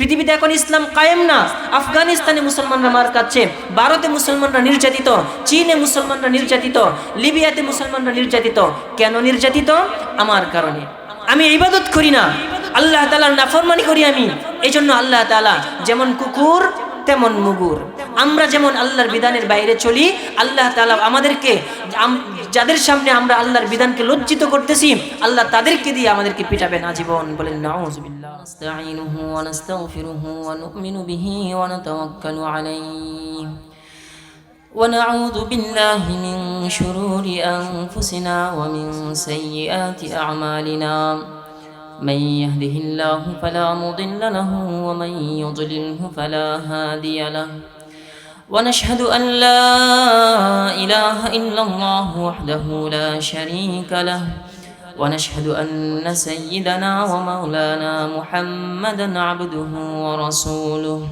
পৃথিবীতে এখন ইসলাম কায়েম না। আফগানিস্তানে মুসলমানরা মার খাচ্ছে, ভারতে মুসলমানরা নির্যাতিত, চীনে মুসলমানরা নির্যাতিত, লিবিয়াতে মুসলমানরা নির্যাতিত। কেন নির্যাতিত? আমার কারণে। আমি ইবাদত করি না, আল্লাহ তাআলার নাফরমানি করি আমি। এই জন্য আল্লাহ তাআলা যেমন কুকুর তেমন মুগুর। আমরা যেমন আল্লাহর বিধানের বাইরে চলি, আল্লাহ তাআলা আমাদেরকে, যাদের সামনে আমরা আল্লাহর বিধানকে লজ্জিত করতেছি, আল্লাহ তাদেরকে দিয়ে আমাদেরকে পিটাবেন আজীবন। বলেন নাউযুবিল্লাহ। নাস্তাঈনুহু ওয়া নাস্তাগফিরুহু ওয়া নু'মিনু বিহি ওয়া নাতাওয়াক্কালু আলাইহি ওয়া নাউযু বিল্লাহি মিন শুরুরি আনফুসিনা ওয়া মিন সাইয়্যাতি আ'মালিনা। من يهده الله فلا مضل له ومن يضلله فلا هادي له ونشهد أن لا إله إلا الله وحده لا شريك له ونشهد أن سيدنا ومولانا محمدا عبده ورسوله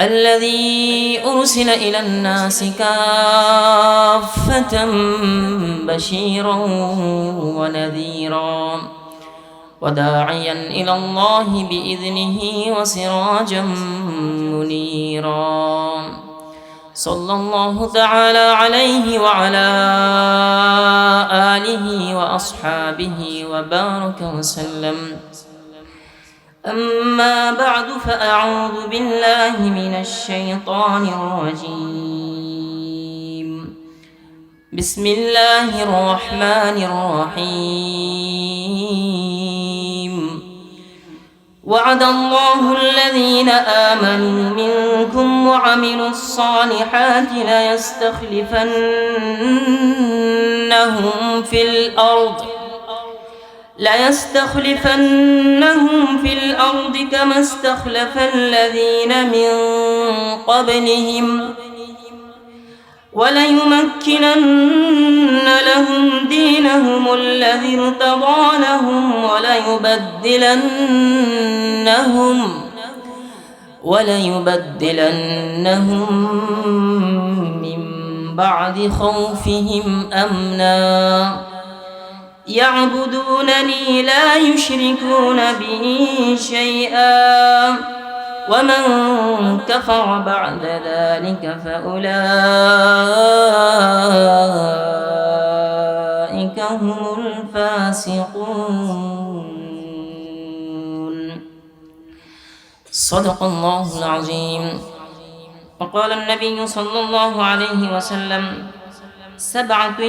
الذي أرسل إلى الناس كافة بشيرا ونذيرا وداعيا إلى الله بإذنه وسراجا منيرا صلى الله تعالى عليه وعلى آله وأصحابه وبارك وسلم. أما بعد فأعوذ بالله من الشيطان الرجيم. بسم الله الرحمن الرحيم. وعد الله الذين آمنوا منكم وعملوا الصالحات ليستخلفنهم في الأرض كما استخلف الذين من قبلهم وليمكنن لهم دينهم الذي ارتضى لهم وليبدلنهم من بعد خوفهم أمنا يعبدونني لا يشركون به شيئا ومن كفر بعد ذلك فأولئك هم الفاسقون. صدق الله العظيم. وقال النبي صلى الله عليه وسلم: سبعة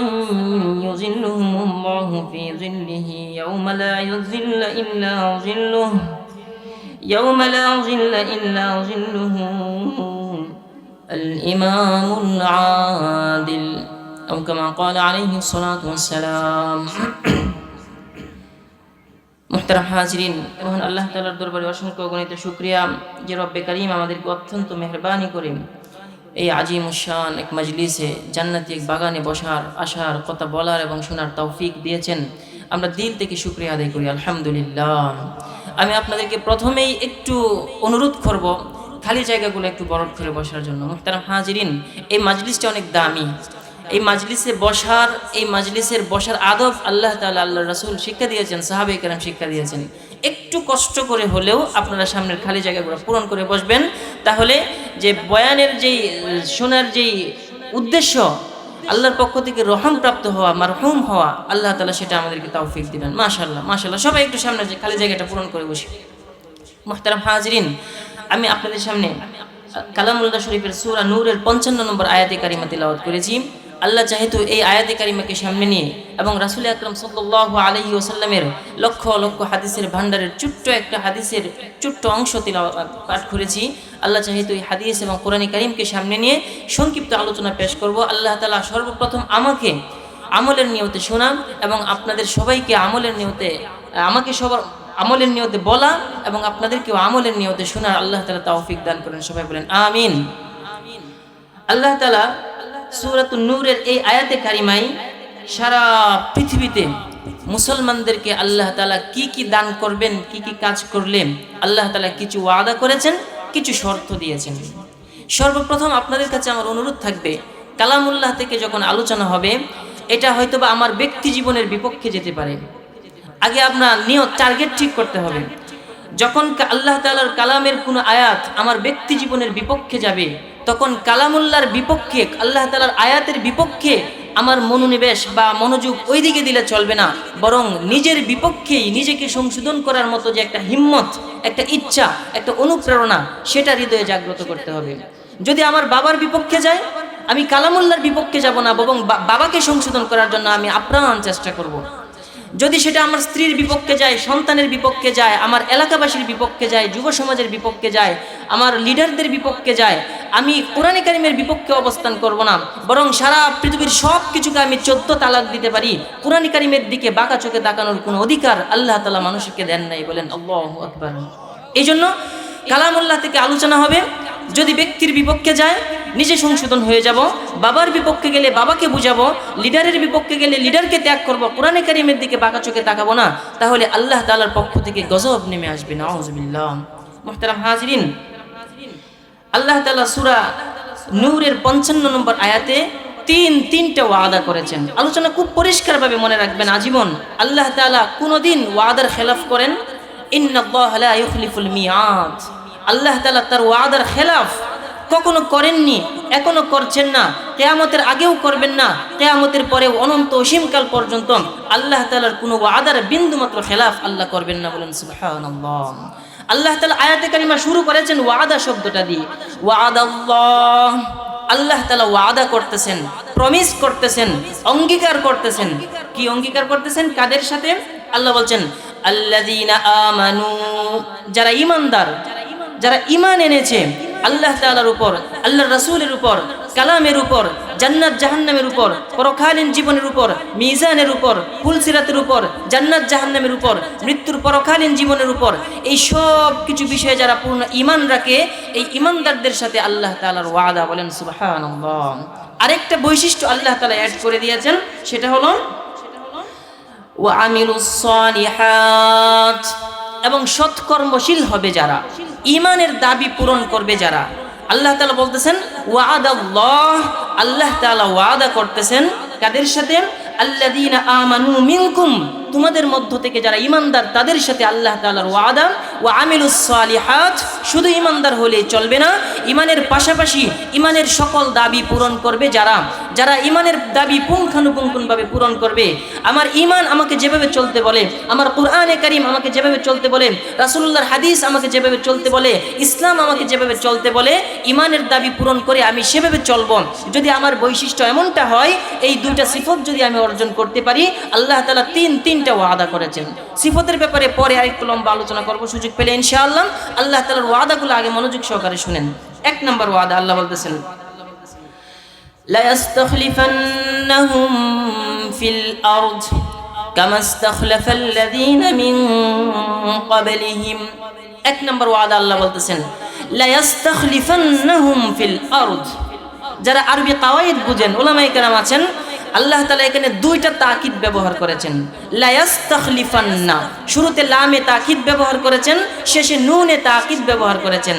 يظلهم الله في ظله يوم لا يظل إلا ظله الإمام العادل أو كما قال عليه الصلاة والسلام. মুহতারাম হাজিরিন, মহান আল্লাহ তাআলার দরবারে অসংখ্য অগণিত শুকরিয়া যে রব্বে কারীম আমাদেরকে অত্যন্ত মেহেরবানি করে এই আজিমুশান এক মজলিসে, জান্নাতি এক বাগানে বসার, আসার, কথা বলার এবং শোনার তৌফিক দিয়েছেন। আমরা দিল থেকে শুকরিয়া আদায় করি, আলহামদুলিল্লাহ। আমি আপনাদেরকে প্রথমেই একটু অনুরোধ করব খালি জায়গাগুলো একটু বরফ করে বসার জন্য। মুহতারাম হাজিরিন, এই মাজলিসটা অনেক দামি। এই মাজলিসের বসার আদব আল্লাহ তাআলা, আল্লাহর রাসূল শিক্ষা দিয়েছেন, সাহাবায়ে কেরাম শিক্ষা দিয়েছেন। একটু কষ্ট করে হলেও আপনারা সামনের খালি জায়গাগুলো পূরণ করে বসবেন, তাহলে যে বয়ানের যেই শোনার যেই উদ্দেশ্য, আল্লাহর পক্ষ থেকে রহম প্রাপ্ত হওয়া, মারহুম হওয়া, আল্লাহ তাআলা সেটা আমাদেরকে তৌফিক দিবেন। মাশাআল্লাহ মাশাআল্লাহ। সবাই একটু সামনে যে খালি জায়গাটা পূরণ করে বসি। মুহতারাম হাজিরিন, আমি আপনাদের সামনে কালামুল্লাহ শরীফের সূরা নূরের 55 নম্বর আয়াতে কারিমা তিলাওয়াত করেছি। আল্লাহ যেহেতু এই আয়াতে কারিমাকে সামনে নিয়ে এবং রাসূল আকরাম সাল্লাল্লাহু আলাইহি ওয়াসাল্লামের লক্ষ লক্ষ হাদিসের ভান্ডারের ছোট্ট একটা হাদিসের ছোট্ট অংশ তিলাওয়াত পাঠ করেছি, আল্লাহ যেহেতু এই হাদিস এবং কোরআনে কারিমকে সামনে নিয়ে সংক্ষিপ্ত আলোচনা পেশ করব। আল্লাহ তাআলা সর্বপ্রথম আমাকে আমলের নিয়তে শোনা এবং আপনাদের সবাইকে আমলের নিয়তে বলা এবং আপনাদেরকেও আমলের নিয়তে শোনার আল্লাহ তাআলা তৌফিক দান করেন। সবাই বলেন আমিন। আল্লাহ তাআলা সূরাতুন নূরের এই আয়াতে কারিমায় সারা পৃথিবীতে মুসলমানদেরকে আল্লাহ তাআলা কি কি দান করবেন, কি কি কাজ করলে আল্লাহ তাআলা কিছু ওয়াদা করেছেন, কিছু শর্ত দিয়েছেন। সর্বপ্রথম আপনাদের কাছে আমার অনুরোধ থাকবে, কালামুল্লাহ থেকে যখন আলোচনা হবে, এটা হয়তোবা আমার ব্যক্তি জীবনের বিপক্ষে যেতে পারে। আগে আপনার নিয়ত, টার্গেট ঠিক করতে হবে। যখন আল্লাহ তাআলার কালামের কোনো আয়াত আমার ব্যক্তি জীবনের বিপক্ষে যাবে, তখন কালামুল্লাহর বিপক্ষে, আল্লাহ তাআলার আয়াতের বিপক্ষে আমার মনোনিবেশ বা মনোযোগ ওই দিকে দিলে চলবে না, বরং নিজের বিপক্ষেই নিজেকে সংশোধন করার মতো যে একটা হিম্মত, একটা ইচ্ছা, একটা অনুপ্রেরণা, সেটা হৃদয়ে জাগ্রত করতে হবে। যদি আমার বাবার বিপক্ষে যায়, আমি কালামুল্লাহর বিপক্ষে যাব না, বরং বাবাকে সংশোধন করার জন্য আমি আপ্রাণ চেষ্টা করব। যদি সেটা আমার স্ত্রীর বিপক্ষে যায়, সন্তানের বিপক্ষে যায়, আমার এলাকাবাসীর বিপক্ষে যায়, যুব সমাজের বিপক্ষে যায়, আমার লিডারদের বিপক্ষে যায়, আমি কোরআনে কারিমের বিপক্ষে অবস্থান করব না, বরং সারা পৃথিবীর সব কিছুকে আমি 14 তালাক দিতে পারি। কোরআনে কারিমের দিকে বাঁকা চোখে তাকানোর কোনো অধিকার আল্লাহ তাআলা মানুষকে দেন নাই। বলেন আল্লাহু আকবার। এই জন্য কালামুল্লাহ থেকে আলোচনা হবে। যদি ব্যক্তির বিপক্ষে যায়, নিজে সংশোধন হয়ে যাব। বাবার বিপক্ষে গেলে বাবাকে বুঝাবো, লিডারের বিপক্ষে গেলে লিডারকে ত্যাগ করব, কোরআনে কারিমের দিকে বাঁকা চোখে তাকাবো না, তাহলে আল্লাহ তাআলার পক্ষ থেকে গজব নেমে আসবে। নাউযুবিল্লাহ। মুহতারাম হাজিরিন, আল্লাহ তাআলা সূরা নূরের 55 নম্বর আয়াতে তিনটা ওয়াদা করেছেন। আলোচনা খুব পরিষ্কারভাবে মনে রাখবেন আজীবন। আল্লাহ তাআলা কোনোদিন ওয়াদার খেলাফ করেন? ইন্নাল্লাহা লা ইউখলিফুল মিআদ। আল্লাহ তাআলা তার ওয়াদার খেলাফ কখনো করেননি, এখনো করছেন না, কিয়ামতের আগেও করবেন না, কিয়ামতের পরেও অনন্ত অসীমকাল পর্যন্ত আল্লাহ তাআলার কোনো ওয়াদার বিন্দুমাত্র খেলাফ আল্লাহ করবেন না। বলেন সুবহানাল্লাহ। আল্লাহ তাআলা আয়াতে কারিমা শুরু করেছেন ওয়াদা শব্দটা দিয়ে। ওয়াদাল্লাহ, আল্লাহ তাআলা ওয়াদা করতেছেন, প্রমিস করতেছেন, অঙ্গীকার করতেছেন। কি অঙ্গীকার করতেছেন? কাদের সাথে? আল্লাহ বলছেন আল্লাযীনা আমানু, যারা ঈমানদার, যারা ঈমান এনেছে আল্লাহ তাআলার উপর, আল্লাহর রাসূলের উপর, কালামের উপর, জান্নাত জাহান্নামের উপর, পরকালীন জীবনের উপর, মিজানের উপর, ফুলসিরাতের উপর, জান্নাত জাহান্নামের উপর, মৃত্যুর পরকালীন জীবনের উপর, এই সব কিছু বিষয়ে যারা পূর্ণ ঈমান রাখে, এই ঈমানদারদের সাথে আল্লাহ তাআলার ওয়াদা। বলেন সুবহানাল্লাহ। আরেকটা বৈশিষ্ট্য আল্লাহ তাআলা অ্যাড করে দিয়েছেন, সেটা হলো ওয়া আমিলুস সালিহাত, এবং সৎকর্মশীল হবে যারা, ঈমানের দাবি পূরণ করবে যারা। আল্লাহ তাআলা বলতেছেন ওয়াদাল্লাহ, আল্লাহ তাআলা ওয়াদা করতেছেন কাদের সাথে? আল্লাযীনা আমানু মিনকুম, তোমাদের মধ্য থেকে যারা ঈমানদার তাদের সাথে আল্লাহ তাআলার ওয়াদা। ওয়া আমিলুস সালিহাত, শুধু ঈমানদার হলেই চলবে না, ঈমানের পাশাপাশি ঈমানের সকল দাবি পূরণ করবে যারা, যারা ঈমানের দাবি পুঙ্খানুপুঙ্খভাবে পূরণ করবে। আমার ঈমান আমাকে যেভাবে চলতে বলে, আমার কোরআনে কারীম আমাকে যেভাবে চলতে বলে, রাসূলুল্লাহর হাদিস আমাকে যেভাবে চলতে বলে, ইসলাম আমাকে যেভাবে চলতে বলে, ঈমানের দাবি পূরণ করে আমি সেভাবে চলব। যদি আমার বৈশিষ্ট্য এমনটা হয়, এই দুইটা সিফত যদি আমি অর্জন করতে পারি, আল্লাহ তাআলা তিনটা ওয়াদা করেছেন। সিফতের ব্যাপারে পরে আরেকটু লম্বা আলোচনা করব সুযোগ পেলে ইনশাআল্লাহ। আল্লাহ তাআলার ওয়াদাগুলো আগে মনোযোগ সহকারে শুনেন। 1 নম্বর ওয়াদা, আল্লাহ বলতেছেন লা ইস্তাখলিফান্নাহুম ফিল আরদ কামা ইস্তাখলাফাল্লাযীনা মিন ক্বাবলিহিম। 1 নম্বর ওয়াদা আল্লাহ বলতেছেন লা ইস্তাখলিফান্নাহুম ফিল আরদ। যারা আরবি কাওয়াইদ বুঝেন, উলামায়ে কেরাম আছেন, আল্লাহ তাআলা এখানে দুইটা তাকিদ ব্যবহার করেছেন। লা ইস্তাখলিফান্না, শুরুতে লামে তাকিদ ব্যবহার করেছেন, শেষে নুনে তাকিদ ব্যবহার করেছেন।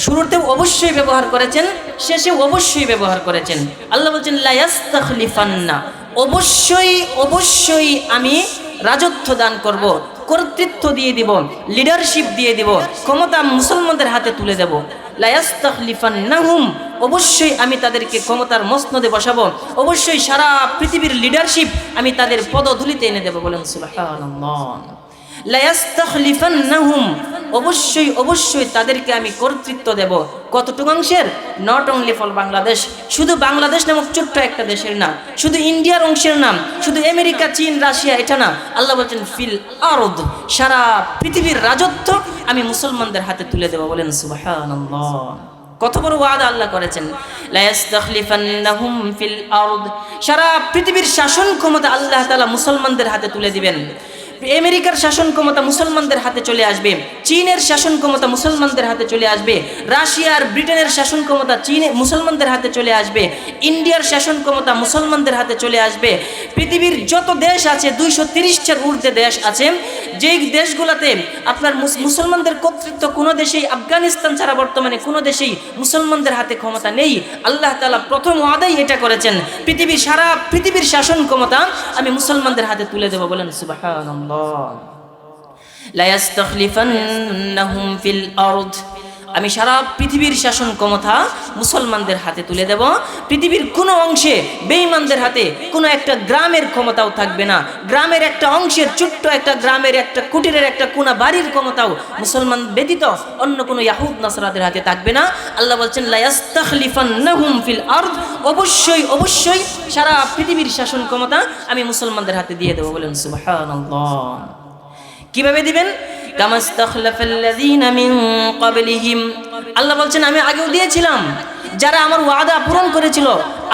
শুরুতেও অবশ্যই ব্যবহার করেছেন, শেষে অবশ্যই ব্যবহার করেছেন। আল্লাহ বলছেন লা ইস্তাখলিফান্না, অবশ্যই আমি রাজত্ব দান করব, কর্তৃত্ব দিয়ে দিব, লিডারশিপ দিয়ে দিব, ক্ষমতা মুসলমানদের হাতে তুলে দেব। লা ইস্তাখলিফান্নাহুম, অবশ্যই আমি তাদেরকে ক্ষমতার মসনদে বসাবো, অবশ্যই সারা পৃথিবীর লিডারশিপ আমি তাদের পদধূলিতে এনে দেব। বলেন সুবহানাল্লাহ। লা ইস্তাখলিফান্নাহুম, অবশ্যই তাদেরকে আমি কর্তৃত্ব দেব। কতটুকু অংশের? নট অনলি ফর বাংলাদেশ, শুধু বাংলাদেশ নামক ছোট্ট একটা দেশের নাম, শুধু ইন্ডিয়ার অংশের নাম, শুধু আমেরিকা, চীন, রাশিয়া, এটা না। আল্লাহ বলছেন ফিল আরদ, সারা পৃথিবীর রাজত্ব আমি মুসলমানদের হাতে তুলে দেব। বলেন সুবহানাল্লাহ। কত বড় ওয়াদা আল্লাহ করেছেন। লা ইস্তাখলিফান্নাহুম ফিল আরদ, সারা পৃথিবীর শাসন ক্ষমতা আল্লাহ তাআলা মুসলমানদের হাতে তুলে দিবেন। আমেরিকার শাসন ক্ষমতা মুসলমানদের হাতে চলে আসবে, চীনের শাসন ক্ষমতা মুসলমানদের হাতে চলে আসবে, রাশিয়ার ব্রিটেনের শাসন ক্ষমতা মুসলমানদের হাতে চলে আসবে, ইন্ডিয়ার শাসন ক্ষমতা মুসলমানদের হাতে চলে আসবে। পৃথিবীর যত দেশ আছে, 230টার ঊর্ধ্বে দেশ আছে, যেই দেশগুলোতে আপনার মুসলমানদের কর্তৃত্ব কোনো দেশেই, আফগানিস্তান ছাড়া বর্তমানে কোনো দেশেই মুসলমানদের হাতে ক্ষমতা নেই। আল্লাহ তাআলা প্রথম ওয়াদাই এটা করেছেন, সারা পৃথিবীর শাসন ক্ষমতা আমি মুসলমানদের হাতে তুলে দেব। বলেন সুবহানাল্লাহ। লা ইস্তাখলিফান্নাহুম ফিল আরদ, আমি সারা পৃথিবীর শাসন ক্ষমতা মুসলমানদের হাতে তুলে দেব। পৃথিবীর কোনো অংশে বেঈমানদের হাতে কোনো একটা গ্রামের ক্ষমতাও থাকবে না। গ্রামের একটা অংশের, ছোট্ট একটা গ্রামের একটা কুটিরের একটা কোনা বাড়ির ক্ষমতাও মুসলমান ব্যতীত অন্য কোনো ইয়াহুদ নাসরাদের হাতে থাকবে না। আল্লাহ বলছেন লা ইস্তাখলিফান্নাহুম ফিল আরদ, অবশ্যই অবশ্যই সারা পৃথিবীর শাসন ক্ষমতা আমি মুসলমানদের হাতে দিয়ে দেবো। বলেন সুবহানাল্লাহ। কিভাবে দিবেন? কামাস্তাখলাফাল্লাযীনা মিন ক্বাবলিহিম, আল্লাহ বলছেন আমি আগেও দিয়েছিলাম, যারা আমার ওয়াদা পূরণ করেছিল,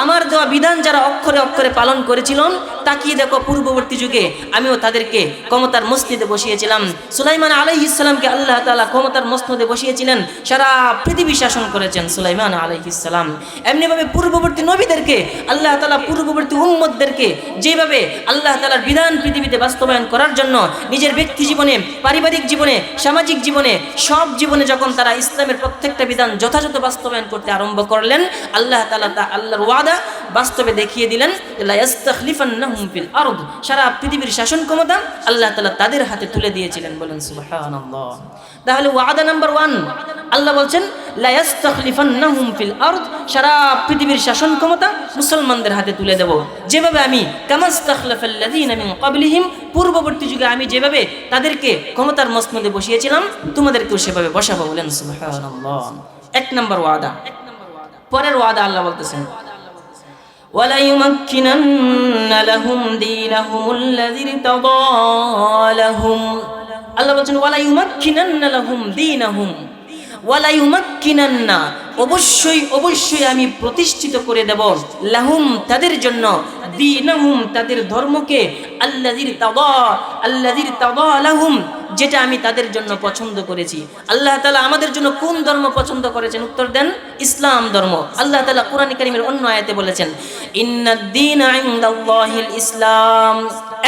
আমার দেওয়া বিধান যারা অক্ষরে অক্ষরে পালন করেছিল, তাকিয়ে দেখো পূর্ববর্তী যুগে আমিও তাদেরকে ক্ষমতার মসনদে বসিয়েছিলাম। সুলাইমান আলাইহিস সালামকে আল্লাহ তাআলা ক্ষমতার মসনদে বসিয়েছিলেন, সারা পৃথিবী শাসন করেছেন সুলাইমান আলাইহিস সালাম। এমনিভাবে পূর্ববর্তী নবীদেরকে আল্লাহ তাআলা পূর্ববর্তী উম্মতদেরকে যেভাবে আল্লাহ তাআলার বিধান পৃথিবীতে বাস্তবায়ন করার জন্য নিজের ব্যক্তি জীবনে, পারিবারিক জীবনে, সামাজিক জীবনে, সব জীবনে যখন তারা ইসলামের প্রত্যেকটা বিধান যথাযথ বাস্তবায়ন করতে আরম্ভ করলেন, আল্লাহ তাআলা আল্লাহর ওয়াদা বাস্তবে দেখিয়ে দিলেন, লা ইস্তাখলিফান্নাহুম ফিল আরদ, সারা পৃথিবীর শাসন ক্ষমতা আল্লাহ তাআলা তাদের হাতে তুলে দিয়েছিলেন। বলেন সুবহানাল্লাহ। তাহলে ওয়াদা নাম্বার 1, আল্লাহ বলছেন লা ইস্তাখলিফান্নাহুম ফিল আরদ, সারা পৃথিবীর শাসন ক্ষমতা মুসলমানদের হাতে তুলে দেব, যেভাবে আমি কামাস্তাখলাফাল্লাযীনা মিন ক্বাবলিহিম, পূর্ববর্তী যুগে আমি যেভাবে তাদেরকে ক্ষমতার মসনদে বসিয়েছিলাম তোমাদেরকেও সেভাবে বসাবো। বলেন সুবহানাল্লাহ। 1 নম্বর ওয়াদা। পরের ওয়াদা আল্লাহ বলতেছেন ওয়ালা ইউমাক্কিনান্না লাহুম দীনাহুমুল্লাযী ইরতাদা লাহুম, আল্লাহ বলছেন ওয়ালা ইউমাক্কিনান্না লাহুম দীনাহুম, ওয়ালা ইউমাক্কিনান্না, অবশ্যই অবশ্যই আমি প্রতিষ্ঠিত করে দেব, লাহুম তাদের জন্য, দীনাহুম তাদের ধর্মকে, আল্লাযী ইরতাদা লাহুম যেটা আমি তাদের জন্য পছন্দ করেছি। আল্লাহ তাআলা আমাদের জন্য কোন ধর্ম পছন্দ করেছেন? উত্তর দেন, ইসলাম ধর্ম। আল্লাহ তাআলা কোরআন কারীমের অন্য আয়াতে বলেছেন ইন্নাদ-দীনা ইনদাল্লাহিল ইসলাম,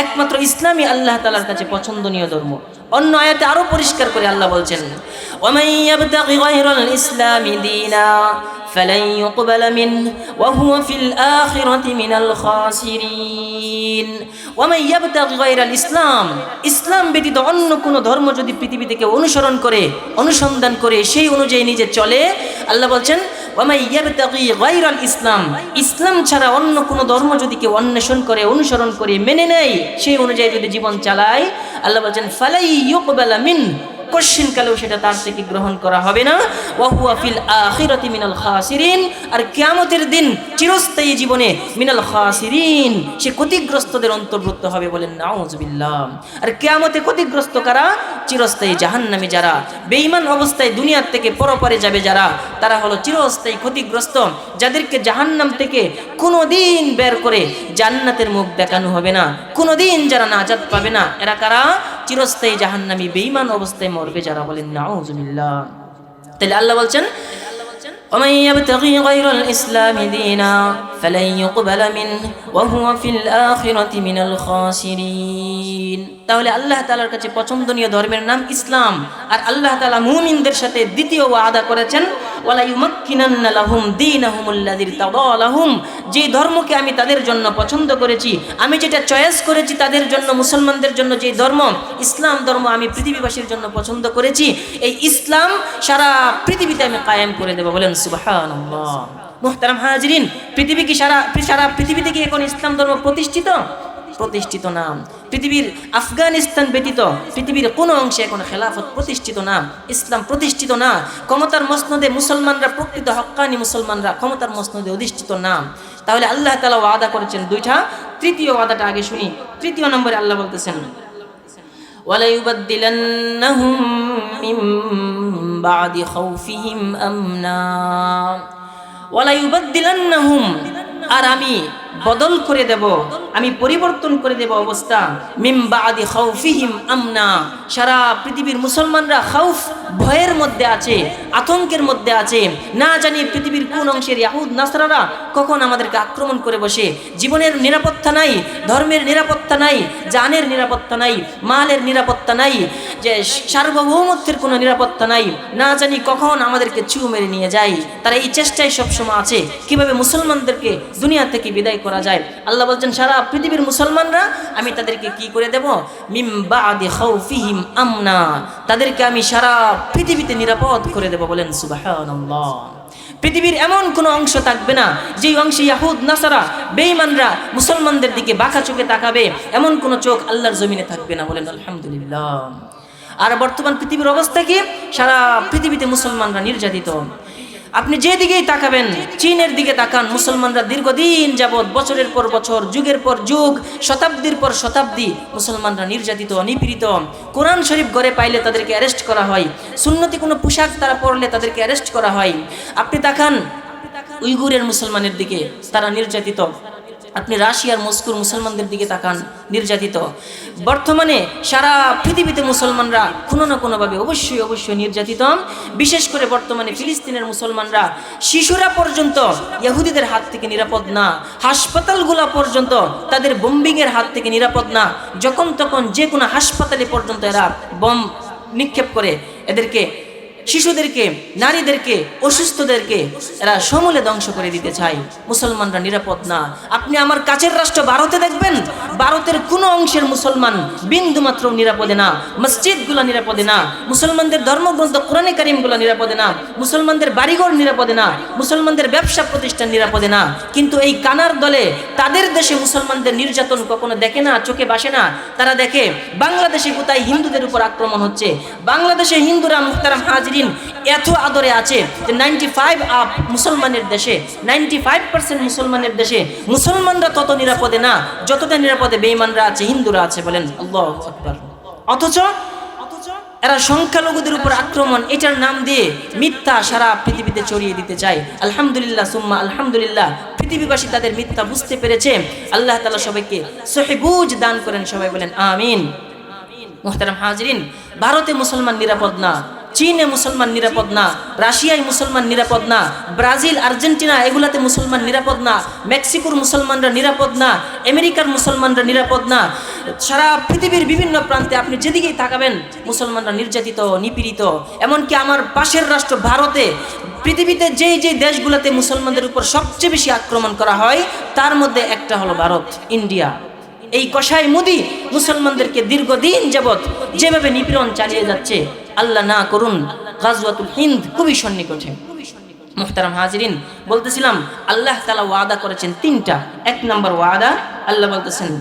একমাত্র ইসলামই আল্লাহ তাআলার কাছে পছন্দনীয় ধর্ম। অন্য আয়াতে আরো পরিষ্কার করে আল্লাহ বলছেন ওয়া মান ইয়াবতাগি গায়রাল ইসলামি দীনা ফালান ইউকবালা মিনহু ওয়া হুয়া ফিল আখিরাতি মিনাল খাসিরিন। ওয়া মান ইয়াবতাগি গায়রাল ইসলাম, ইসলাম ব্যতীত অন্য কোন ধর্ম যদি পৃথিবী থেকে অনুসরণ করে, অনুসন্ধান করে, সেই অনুযায়ী নিজে চলে, আল্লাহ বলছেন ওয়া মান ইয়াবতাগি গায়রাল ইসলাম, ইসলাম ছাড়া অন্য কোন ধর্ম যদি কেউ অন্বেষণ করে, অনুসরণ করে, মেনে নেয়, সেই অনুযায়ী যদি জীবন চালায়, আল্লাহ বলছেন ফালাই ইউকবালা মিনহু, কোশ্চিন কালেও সেটা তার থেকে গ্রহণ করা হবে না, ওয়া হুয়া ফিল আখিরাতি মিনাল খাসিরিন, আর কিয়ামতের দিন চিরস্থায়ী জীবনে মিনাল খাসিরিন, সে ক্ষতিগ্রস্তদের অন্তর্ভুক্ত হবে। বলেন নাউযুবিল্লাহ। আর কিয়ামতে ক্ষতিগ্রস্ত কারা? চিরস্থায়ী জাহান্নামী যারা বেঈমান অবস্থায় দুনিয়ার থেকে পরপারে যাবে যারা, তারা হলো চিরস্থায়ী ক্ষতিগ্রস্ত, যাদেরকে জাহান্নাম থেকে কোনোদিন বের করে জান্নাতের মুখ দেখানো হবে না, কোনোদিন যারা নাজাত পাবে না। এরা কারা? চিরস্থায়ী জাহান্নামী বেঈমান অবস্থায় মরবে যারা। বলেন নাউযুবিল্লাহ। তাহলে আল্লাহ বলছেন ومن يبتغي غير الإسلام دينا فلن يقبل منه وهو في الآخرة من الخاسرين। তাহলে আল্লাহ তাআলার কাছে পছন্দনীয় ধর্মের নাম ইসলাম। আর আল্লাহ তাআলা মুমিনদের সাথে দ্বিতীয় ওয়াদা করেছেন ওয়ালা ইউমাক্কিনান্না লাহুম দীনাহুমুল্লাযী ইরতাদা লাহুম, যে ধর্মকে আমি তাদের জন্য পছন্দ করেছি, আমি যেটা চয়েস করেছি তাদের জন্য, মুসলমানদের জন্য যে ধর্ম, ইসলাম ধর্ম আমি পৃথিবীবাসীর জন্য পছন্দ করেছি, এই ইসলাম সারা পৃথিবীতে আমি কায়েম করে দেব। বলেন সুবহানাল্লাহ। মুহতারাম হাজিরিন, পৃথিবী কি সারা পৃথিবীতে কি এখন ইসলাম ধর্ম প্রতিষ্ঠিত? প্রতিষ্ঠিত না। পৃথিবীর আফগানিস্তান ব্যতীত পৃথিবীর কোনো অংশে এখন খেলাফত প্রতিষ্ঠিত না, ইসলাম প্রতিষ্ঠিত না। ক্ষমতার মসনদে মুসলমানরা, প্রকৃত হক্কানি মুসলমানরা ক্ষমতার মসনদে অধিষ্ঠিত না। তাহলে আল্লাহ তাআলা ওয়াদা করেছেন দুইটা, তৃতীয় ওয়াদাটা আগে শুনি। তৃতীয় নম্বরে আল্লাহ বলতেছেন ওয়ালা ইউবাদদিলান্নাহুম মিন বাদি খাউফিহিম আমনা, ওয়ালা ইউবাদদিলান্নাহুম, আর আমি বদল করে দেব, আমি পরিবর্তন করে দেব অবস্থা, মিন বাদি খাউফিহিম আমনা, সারা পৃথিবীর মুসলমানরা খাউফ, ভয়ের মধ্যে আছে, আতঙ্কের মধ্যে আছে। না জানি পৃথিবীর কোন অংশের ইয়াহুদ নাসরারা কখন আমাদেরকে আক্রমণ করে বসে। জীবনের নিরাপত্তা নাই, ধর্মের নিরাপত্তা নাই, জানের নিরাপত্তা নাই, মালের নিরাপত্তা নাই, যে সার্বভৌমত্বের কোনো নিরাপত্তা নাই, না জানি কখন আমাদেরকে চু মেরে নিয়ে যায়। তারা এই চেষ্টায় সবসময় আছে কিভাবে মুসলমানদেরকে দুনিয়া থেকে বিদায় করা যায়। আল্লাহ বলছেন সারা পৃথিবীর মুসলমানরা আমি তাদেরকে কি করে দেব, মিম বাদি খাউফিহিম আমনা, তাদেরকে আমি সারা পৃথিবীতে নিরাপদ করে দেব। বলেন সুবহানাল্লাহ। পৃথিবীর এমন কোনো অংশ থাকবে না যেই অংশে ইয়াহুদ নাসারা বেঈমানরা মুসলমানদের দিকে বাঁকা চোখে তাকাবে, এমন কোনো চোখ আল্লাহর জমিনে থাকবে না। বলেন আলহামদুলিল্লাহ। আর বর্তমান পৃথিবীর অবস্থা কি, সারা পৃথিবীতে মুসলমানরা নির্যাতিত। আপনি যেদিকেই তাকাবেন, চীনের দিকে তাকান, মুসলমানরা দীর্ঘদিন যাবৎ বছরের পর বছর, যুগের পর যুগ, শতাব্দীর পর শতাব্দী মুসলমানরা নির্যাতিত, নিপীড়িত। কোরআন শরীফ ঘরে পাইলে তাদেরকে অ্যারেস্ট করা হয়, সুন্নতি কোনো পোশাক তারা পরলে তাদেরকে অ্যারেস্ট করা হয়। আপনি তাকান উইগুরের মুসলমানের দিকে, তারা নির্যাতিত। আপনি রাশিয়ার মস্কোর মুসলমানদের দিকে তাকান, নির্যাতিত। বর্তমানে সারা পৃথিবীতে মুসলমানরা কোনো না কোনোভাবে অবশ্যই নির্যাতিত। বিশেষ করে বর্তমানে ফিলিস্তিনের মুসলমানরা, শিশুরা পর্যন্ত ইহুদিদের হাত থেকে নিরাপদ না, হাসপাতালগুলো পর্যন্ত তাদের বোম্বিংয়ের হাত থেকে নিরাপদ না। যখন তখন যে কোনো হাসপাতালে পর্যন্ত এরা বোম নিক্ষেপ করে এদেরকে, শিশুদেরকে, নারীদেরকে, অসুস্থদেরকে এরা সমূলে ধ্বংস করে দিতে চায়। মুসলমানরা নিরাপদ না। আপনি আমার কাছের রাষ্ট্র ভারতে দেখবেন, ভারতের কোনো অংশের মুসলমান বিন্দুমাত্র নিরাপদে না। মসজিদগুলো নিরাপদে না, মুসলমানদের ধর্মগ্রন্থ কোরআনে কারিমগুলো নিরাপদে না, মুসলমানদের বাড়িঘর নিরাপদে না, মুসলমানদের ব্যবসা প্রতিষ্ঠান নিরাপদে না। কিন্তু এই কানার দলে তাদের দেশে মুসলমানদের নির্যাতন কখনো দেখে না, চোখে বাসে না। তারা দেখে বাংলাদেশে কোথায় হিন্দুদের উপর আক্রমণ হচ্ছে, বাংলাদেশে হিন্দুরা মুহতারাম হাজিরিন এত আদরে আছে যে 95 আপ মুসলমানের দেশে, 95% মুসলমানের দেশে মুসলমানরা তত নিরাপদে না যতটা নিরাপদে বেঈমানরা আছে, হিন্দুরা আছে। বলেন আল্লাহু আকবার। অথচ এরা সংখ্যালঘুদের উপর আক্রমণ এটার নাম দিয়ে মিথ্যা সারা পৃথিবীতে ছড়িয়ে দিতে চায়। আলহামদুলিল্লাহ সুম্মা আলহামদুলিল্লাহ, পৃথিবীবাসী তাদের মিথ্যা বুঝতে পেরেছে। আল্লাহ তাআলা সবাইকে সহিহ বুঝ দান করেন। সবাই বলেন আমিন। মুহতারাম হাজিরিন, ভারতে মুসলমান নিরাপদ না, চীনে মুসলমান নিরাপদ না, রাশিয়ায় মুসলমান নিরাপদ না, ব্রাজিল, আর্জেন্টিনা এগুলাতে মুসলমান নিরাপদ না, মেক্সিকোর মুসলমানরা নিরাপদ না, আমেরিকার মুসলমানরা নিরাপদ না। সারা পৃথিবীর বিভিন্ন প্রান্তে আপনি যেদিকেই তাকাবেন মুসলমানরা নির্যাতিত, নিপীড়িত। এমনকি আমার পাশের রাষ্ট্র ভারতে, পৃথিবীতে যেই যেই দেশগুলোতে মুসলমানদের উপর সবচেয়ে বেশি আক্রমণ করা হয় তার মধ্যে একটা হলো ভারত, ইন্ডিয়া। এই কসাই মোদি মুসলমানদেরকে দীর্ঘদিন যাবৎ যেভাবে নিপীড়ন চালিয়ে যাচ্ছে, আল্লাহ না করুন গাজওয়াতুল হিন্দ খুবই সন্নিকটে। মুহতারাম হাজিরিন, বলতেছিলাম আল্লাহ তাআলা ওয়াদা করেছেন তিনটা। এক নম্বর ওয়াদা, আল্লাহ বলতেছেন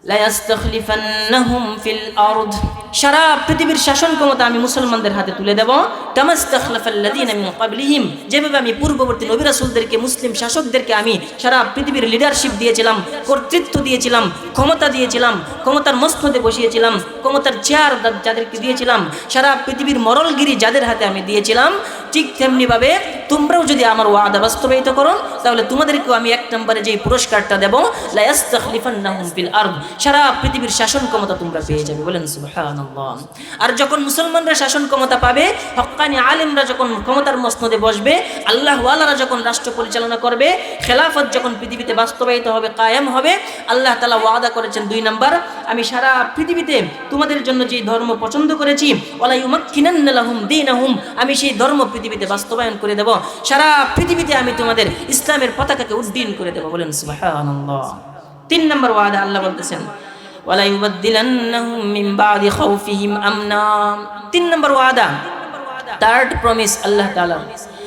লা ইস্তাখলিফান্নাহুম ফিল আরদ, সারা পৃথিবীর শাসন ক্ষমতা আমি মুসলমানদের হাতে তুলে দেব। কামাস্তাখলাফাল্লাযীনা মিন ক্বাবলিহিম, যেভাবে আমি পূর্ববর্তী নবী রাসূলদেরকে, মুসলিম শাসকদেরকে আমি সারা পৃথিবীর লিডারশিপ দিয়েছিলাম, কর্তৃত্ব দিয়েছিলাম, ক্ষমতা দিয়েছিলাম, ক্ষমতার মসনদে বসিয়েছিলাম, ক্ষমতার চেয়ার যাদেরকে দিয়েছিলাম, সারা পৃথিবীর মরলগিরি যাদের হাতে আমি দিয়েছিলাম, ঠিক তেমনিভাবে তোমরাও যদি আমার ওয়াদা বাস্তবায়িত করো তাহলে তোমাদেরকেও আমি এক নম্বরে যে পুরস্কারটা দেব, লা ইস্তাখলিফান্নাহুম ফিল আরদ, সারা পৃথিবীর শাসন ক্ষমতা তোমরা পেয়ে যাবে। বলেন সুবহানাল্লাহ। আর যখন মুসলমানরা শাসন ক্ষমতা পাবে, হক্কানি আলেমরা যখন ক্ষমতার মসনদে বসবে, আল্লাহ ওয়ালারা যখন রাষ্ট্র পরিচালনা করবে, খেলাফত যখন পৃথিবীতে বাস্তবায়িত হবে, কায়েম হবে, আল্লাহ তাআলা ওয়াদা করেছেন দুই নাম্বার, আমি সারা পৃথিবীতে তোমাদের জন্য যে ধর্ম পছন্দ করেছি, ওয়ালা ইউমাক্কিনান্না লাহুম দীনাহুম, আমি সেই ধর্ম পৃথিবীতে বাস্তবায়ন করে দেব। সারা পৃথিবীতে আমি তোমাদের ইসলামের পতাকাকে উড্ডীন করে দেব। বলেন সুবহানাল্লাহ। তিন নম্বর ওয়াদা আল্লাহ বলতেছেন ওয়ালা ইউবাদদিলান্নাহুম মিন বাদি খাউফিহিম আমনা। তিন নম্বর ওয়াদা, থার্ড প্রমিস আল্লাহ তাআলা,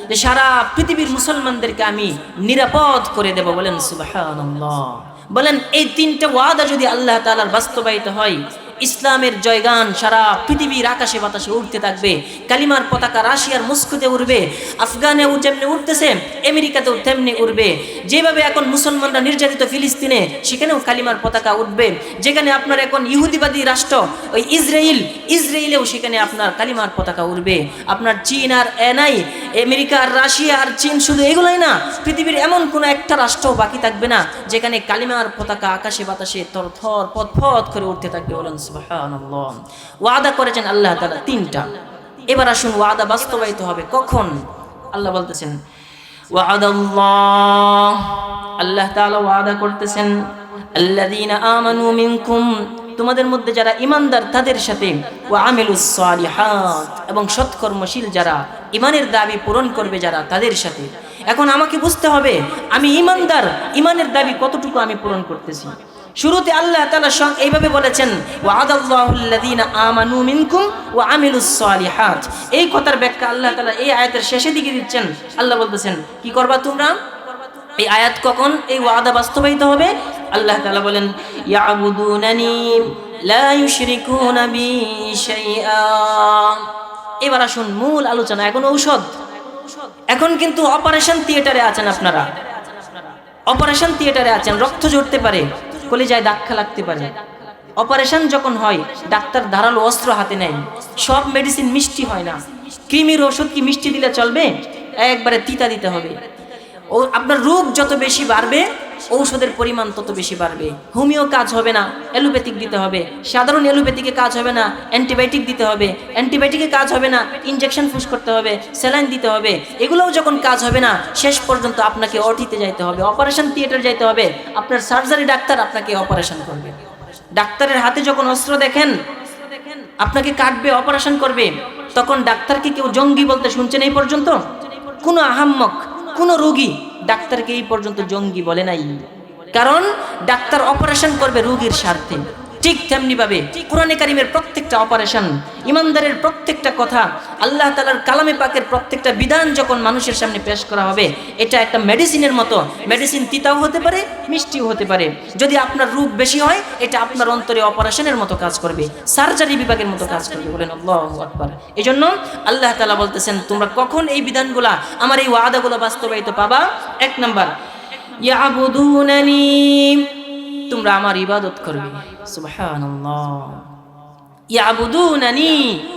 যে সারা পৃথিবীর মুসলমানদেরকে আমি নিরাপদ করে দেব। বলেন সুবহানাল্লাহ। বলেন এই তিনটা ওয়াদা যদি আল্লাহ তাআলার বাস্তবায়িত হয়, ইসলামের জয়গান সারা পৃথিবীর আকাশে বাতাসে উঠতে থাকবে। কালিমার পতাকা রাশিয়ার মস্কোতে উড়বে, আফগানে যেমনি উঠতেছে আমেরিকাতেও তেমনি উড়বে। যেভাবে এখন মুসলমানরা নির্যাতিত ফিলিস্তিনে, সেখানেও কালিমার পতাকা উঠবে। যেখানে আপনার এখন ইহুদিবাদী রাষ্ট্র ওই ইসরায়েলেও সেখানে আপনার কালিমার পতাকা উঠবে। আপনার চীন আর নাই, আমেরিকা আর রাশিয়া আর চীন, শুধু এগুলোই না, পৃথিবীর এমন কোনো একটা রাষ্ট্র বাকি থাকবে না যেখানে কালিমার পতাকা আকাশে বাতাসে থরথর পথ করে উঠতে থাকবে। বলেন সুবহানাল্লাহ। ওয়াদা করেছেন আল্লাহ তাআলা তিনটা। এবার আসুন ওয়াদা বাস্তবায়িত হবে কখন। আল্লাহ বলতেছেন ওয়াদাল্লাহ, আল্লাহ তাআলা ওয়াদা করতেছেন আল্লাযীনা আমানু মিনকুম, তোমাদের মধ্যে যারা ঈমানদার তাদের সাথে, ওয়া আমিলুস সালিহাত, এবং সৎকর্মশীল যারা, ঈমানের দাবি পূরণ করবে যারা, তাদের সাথে। এখন আমাকে বুঝতে হবে আমি ঈমানদার, ঈমানের দাবি কতটুকু আমি পূরণ করতেছি। শুরুতে আল্লাহ তাআলা এইভাবে বলেছেন, ওয়া'আদাল্লাহুল্লাযীনা আমানু মিনকুম ওয়া আমিলুস সালিহাত। এই কথার ব্যাখ্যা আল্লাহ তাআলা এই আয়াতের শেষের দিকে দিচ্ছেন। আল্লাহ বলতেছেন কি করবা তোমরা? এই আয়াত কখন এই ওয়াদা বাস্তবায়িত হবে? আল্লাহ তাআলা বলেন, ইয়াবুদুনানি লা ইউশরিকুনা বি শাইআ। এবার আসুন মূল আলোচনা। এখন ঔষধ, এখন কিন্তু অপারেশন থিয়েটারে আছেন আপনারা, অপারেশন থিয়েটারে আছেন, রক্ত ঝরতে পারে, কলিজায় ধাক্কা লাগতে পারে। অপারেশন যখন হয় ডাক্তার ধারালো অস্ত্র হাতে নেয়। সব মেডিসিন মিষ্টি হয় না। কৃমির ওষুধ কি মিষ্টি দিলে চলবে? একবারে তিতা দিতে হবে। ও আপনার রোগ যত বেশি বাড়বে ঔষধের পরিমাণ তত বেশি বাড়বে। হোমিও কাজ হবে না, অ্যালোপ্যাথিক দিতে হবে। সাধারণ অ্যালোপ্যাথিকে কাজ হবে না, অ্যান্টিবায়োটিক দিতে হবে। অ্যান্টিবায়োটিকে কাজ হবে না, ইনজেকশন পুশ করতে হবে, স্যালাইন দিতে হবে। এগুলোও যখন কাজ হবে না, শেষ পর্যন্ত আপনাকে ওটিতে যাইতে হবে, অপারেশন থিয়েটার যাইতে হবে। আপনার সার্জারি ডাক্তার আপনাকে অপারেশন করবে। ডাক্তারের হাতে যখন অস্ত্র দেখেন, আপনাকে কাটবে, অপারেশন করবে, তখন ডাক্তারকে কেউ জঙ্গি বলতে শুনছেন এই পর্যন্ত? কোনো আহাম্মক, কোনো রোগী ডাক্তারকে এই পর্যন্ত জঙ্গি বলে নাই। কারণ ডাক্তার অপারেশন করবে রোগীর স্বার্থে। ঠিক তেমনি ভাবে কোরআনে কারিমের প্রত্যেকটা অপারেশন, ইমানদারের প্রত্যেকটা কথা, আল্লাহ তাআলার কালামে পাকের প্রত্যেকটা বিধান যখন মানুষের সামনে পেশ করা হবে, এটা একটা মেডিসিনের মতো। মেডিসিন তিতাও হতে পারে, মিষ্টিও হতে পারে। যদি আপনার রোগ বেশি হয়, এটা আপনার অন্তরে অপারেশনের মতো কাজ করবে, সার্জারি বিভাগের মতো কাজ করবে। বলেন আল্লাহু আকবার। এজন্য আল্লাহ তাআলা বলতেছেন, তোমরা কখন এই বিধানগুলা, আমার এই ওয়াদাগুলো বাস্তবায়িত পাবা? এক নাম্বার, ইয়াবুদুনানি, তোমরা আমার ইবাদত করবে। সুবহানাল্লাহ। ইয়াবুদুনানি,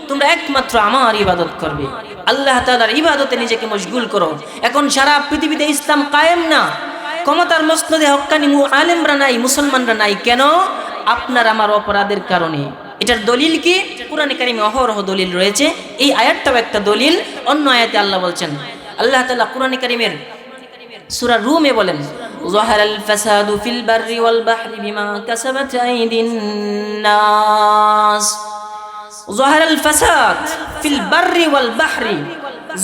তোমরা একমাত্র আমার ইবাদত করবে। আল্লাহ তাআলার ইবাদতে নিজেকে মশগুল করো। এখন সারা পৃথিবীতে ইসলাম কায়েম না, ক্ষমতার মসনদে হক্কানি আলেমরা নাই, মুসলমানরা নাই। কেন? আপনার আমার অপরাধের কারণে। এটার দলিল কি? কোরআনে কারিমে অহরহ দলিল রয়েছে। এই আয়াতটাও একটা দলিল। অন্য আয়াতে আল্লাহ বলছেন, আল্লাহ তাআলা কোরআনে কারিমের সূরা রুমে বলেন, যাহারাল ফাসাদু ফিল বাররি ওয়াল বাহরি বিমা কাসাবাত আইদিন নাস। যাহারাল ফাসাদ ফিল বাররি ওয়াল বাহরি,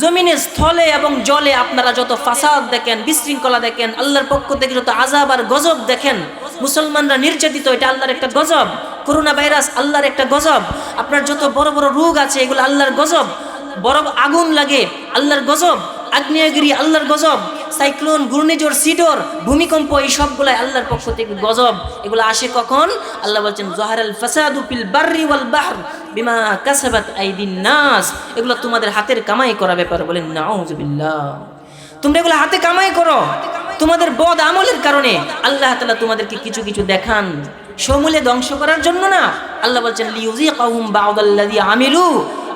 জমিনে, স্থলে এবং জলে আপনারা যত ফাসাদ দেখেন, বিশৃঙ্খলা দেখেন, আল্লাহর পক্ষ থেকে যত আযাব আর গজব দেখেন, মুসলমানরা নির্যাতিত, এটা আল্লাহর একটা গজব। করোনা ভাইরাস আল্লাহর একটা গজব। আপনার যত বড় বড় রোগ আছে এগুলো আল্লাহর গজব। বরফ আগুন লাগে আল্লাহর গজব। আগ্নেয়গিরি আল্লাহর গজব। সাইক্লোন, ঘূর্ণিঝড়, সিডর, ভূমিকম্প, এই সবগুলাই আল্লাহর পক্ষ থেকে গজব। এগুলো আসে কখন? আল্লাহ বলছেন, যাহারাল ফাসাদু ফিল বাররি ওয়াল বাহর বিমা কাসাবাত আইদিন নাস। এগুলো তোমাদের হাতের কামাই করা ব্যাপার। বলেন নাউযুবিল্লাহ। তোমরা এগুলো হাতে কামাই করো, তোমাদের বদ আমলের কারণে। আল্লাহ তাআলা তোমাদেরকে কিছু কিছু দেখান সমূলে ধ্বংস করার জন্য না। আল্লাহ বলছেন, লিইউযিকাহুম বা'দাল্লাযী আমিলু,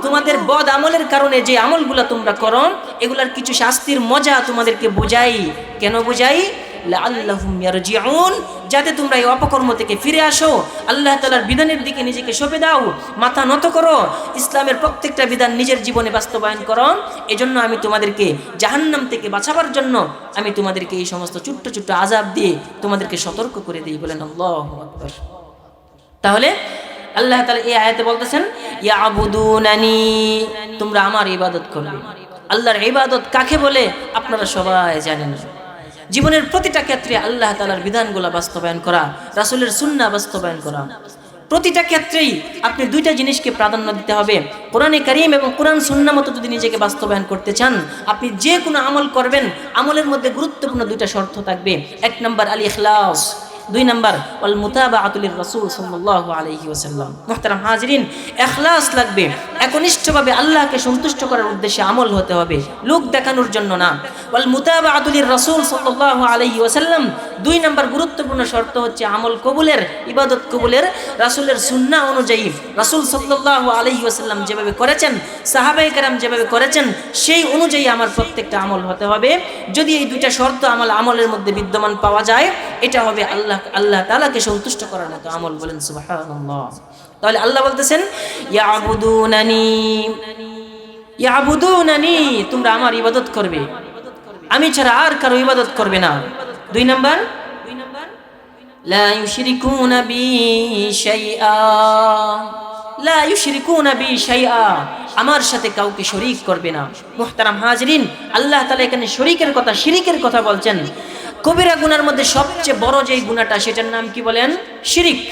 তোমাদের বদ আমলের কারণে যে আমলগুলো তোমরা করো, এগুলার কিছু শাস্তির মজা তোমাদেরকে বোঝাই। কেন বোঝাই? লাআল্লাহুম ইয়ারজিউন, যাতে তোমরা এই অপকর্ম থেকে ফিরে আসো, আল্লাহ তাআলার বিধানের দিকে নিজেকে সঁপে দাও, মাথা নত করো, ইসলামের প্রত্যেকটা বিধান নিজের জীবনে বাস্তবায়ন করো। এজন্য আমি তোমাদেরকে জাহান্নাম থেকে বাঁচাবার জন্য আমি তোমাদেরকে এই সমস্ত ছোট্ট ছোট্ট আযাব দিয়ে তোমাদেরকে সতর্ক করে দিই। বলেন আল্লাহু আকবার। তাহলে আল্লাহ তাআলা এই আয়াতে বলতেছেন, ইয়াবুদুনানি, তোমরা আমার ইবাদত করবে। আল্লাহর ইবাদত কাকে বলে আপনারা সবাই জানেন। জীবনের প্রতিটা ক্ষেত্রে আল্লাহ তাআলার বিধানগুলো বাস্তবায়ন করা, রাসূলের সুন্নাহ বাস্তবায়ন করা। প্রতিটা ক্ষেত্রেই আপনি দুইটা জিনিসকে প্রাধান্য দিতে হবে। কোরআনে কারীম এবং কোরআন সুন্নাহ মতো যদি নিজেকে বাস্তবায়ন করতে চান, আপনি যে কোনো আমল করবেন, আমলের মধ্যে গুরুত্বপূর্ণ দুইটা শর্ত থাকবে। এক নম্বর আল ইখলাস, দুই নাম্বার ওয়াল মুতাবাআতু লির রাসূল সাল্লাল্লাহু আলাইহি ওয়াসাল্লাম। মুহতারাম হাজিরিন, ইখলাস লাগবে, একনিষ্ঠভাবে আল্লাহকে সন্তুষ্ট করার উদ্দেশ্যে আমল হতে হবে, লোক দেখানোর জন্য না। ওয়াল মুতাবাআতু লির রাসূল সাল্লাল্লাহু আলাইহি ওয়াসাল্লাম, দুই নাম্বার গুরুত্বপূর্ণ শর্ত হচ্ছে আমল কবুলের, ইবাদত কবুলের রাসূলের সুন্নাহ অনুযায়ী, রাসূল সাল্লাল্লাহু আলাইহি ওয়াসাল্লাম যেভাবে করেছেন, সাহাবায়ে কেরাম যেভাবে করেছেন, সেই অনুযায়ী আমার প্রত্যেকটা আমল হতে হবে। যদি এই দুইটা শর্ত আমলের মধ্যে বিদ্যমান পাওয়া যায়, এটা হবে আল্লাহ তাআলাকে সন্তুষ্ট করার মতো আমল। বলেন সুবহানাল্লাহ। তাহলে আল্লাহ বলতেছেন, ইয়াবুদুনানি, তোমরা আমার ইবাদত করবে, আমি ছাড়া আর কারো ইবাদত করবে না। দুই নাম্বার লা ইউশরিকুনা বি শাইআ, লা ইউশরিকুনা বি শাইআ, আমার সাথে কাউকে শরীক করবে না। মুহতারাম হাজরিন, আল্লাহ তাআলা এখানে শরীকের কথা, শিরিকের কথা বলছেন। কবিরা গুনার মধ্যে সবচেয়ে বড় যেই গুনাহটা, সেটার নাম কি বলেন? শিরিক।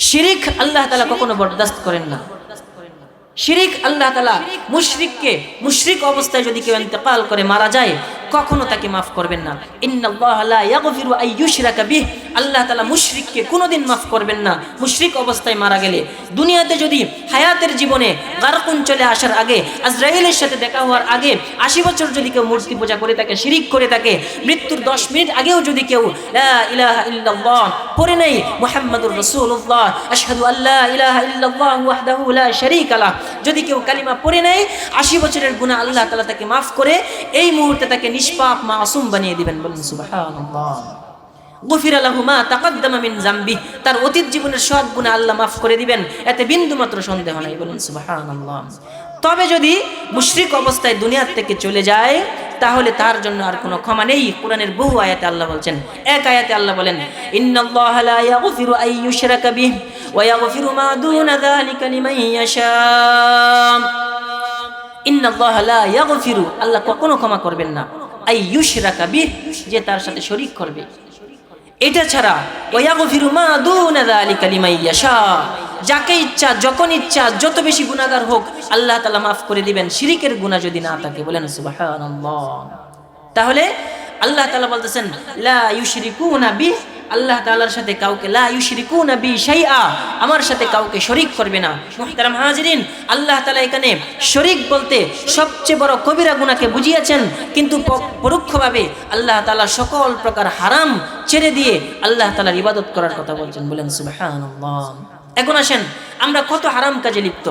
শিরিক আল্লাহ তাআলা কখনো বরদাস্ত করেন না। শিরিক আল্লাহ তাআলা মুশরিককে মুশরিক অবস্থায় যদি কেউ ইন্তেকাল করে মারা যায়, কখনো তাকে মাফ করবেন না। ইন্নাল্লাহা লা ইয়াগফিরু আন ইউশরাকা বিহি, আল্লাহ তাআলা মুশরিককে কোনোদিন মাফ করবেন না মুশরিক অবস্থায় মারা গেলে। দুনিয়াতে যদি হায়াতের জীবনে গারকুন চলে আসার আগে, আজরাইলের সাথে দেখা হওয়ার আগে 80 বছর যদি কেউ মূর্তি পূজা করে থাকে, শিরিক করে থাকে, মৃত্যুর 10 মিনিট আগেও যদি কেউ লা ইলাহা ইল্লাল্লাহ পড়ে নেই, মুহাম্মাদুর রাসূলুল্লাহ, আশহাদু আল্লা ইলাহা ইল্লাল্লাহ ওয়াহদাহু লা শারীকা লাহ, যদি কেউ কালিমা পড়ে নেয়, 80 বছরের গুনাহ আল্লাহ তাআলা তাকে মাফ করে এই মুহূর্তে তাকে নিষ্পাপ মাসুম বানিয়ে দিবেন। বলুন সুবহানাল্লাহ। গুফিরা লাহু মা তাকাদ্দামা মিন যামবি, তার অতীত জীবনের সব গুনাহ আল্লাহ মাফ করে দিবেন, এতে বিন্দুমাত্র সন্দেহ নাই। বলুন সুবহানাল্লাহ। তবে যদি মুশরিক অবস্থায় দুনিয়া থেকে চলে যায়, তাহলে তার জন্য আর কোনো ক্ষমা নেই। কোরআনের বহু আয়াতে আল্লাহ বলছেন। এক আয়াতে আল্লাহ বলেন, ইন্নাল্লাহা লা ইয়াগফিরু আন ইউশরাকা বিহি ওয়া ইয়াগফিরু মা দুনা যালিকা লিমান ইয়াশা। ইন্নাল্লাহা লা ইয়াগফিরু, আল্লাহ কখনো ক্ষমা করবেন না, আন ইউশরাকা বিহি, যে তার সাথে শরীক করবে। এটা ছাড়া ওয়া ইয়াগফিরু মা দুনা যালিকা লিমান ইয়াশা, যাকে ইচ্ছা যখন ইচ্ছা যত বেশি গুনাহগার হোক আল্লাহ তাআলা মাফ করে দিবেন, শিরিকের গুনাহ যদি না থাকে। বলেন সুবহানাল্লাহ। তাহলে আল্লাহ তাআলা বলতেছেন লা ইউশরিকুনা বিহি, আল্লাহ তাআলার সাথে কাউকে, লা ইউশরিকুনা বি শাইআ, আমার সাথে কাউকে শরীক করবে না। মুহতারাম হাজিরিন, আল্লাহ তাআলা এখানে শরীক বলতে সবচেয়ে বড় কবিরা গুনাহকে বুঝিয়েছেন, কিন্তু পরোক্ষভাবে আল্লাহ তাআলা সকল প্রকার হারাম ছেড়ে দিয়ে আল্লাহ তাআলার ইবাদত করার কথা বলছেন। বলেন সুবহানাল্লাহ। এখন আসেন, আমরা কত হারাম কাজে লিপ্ত।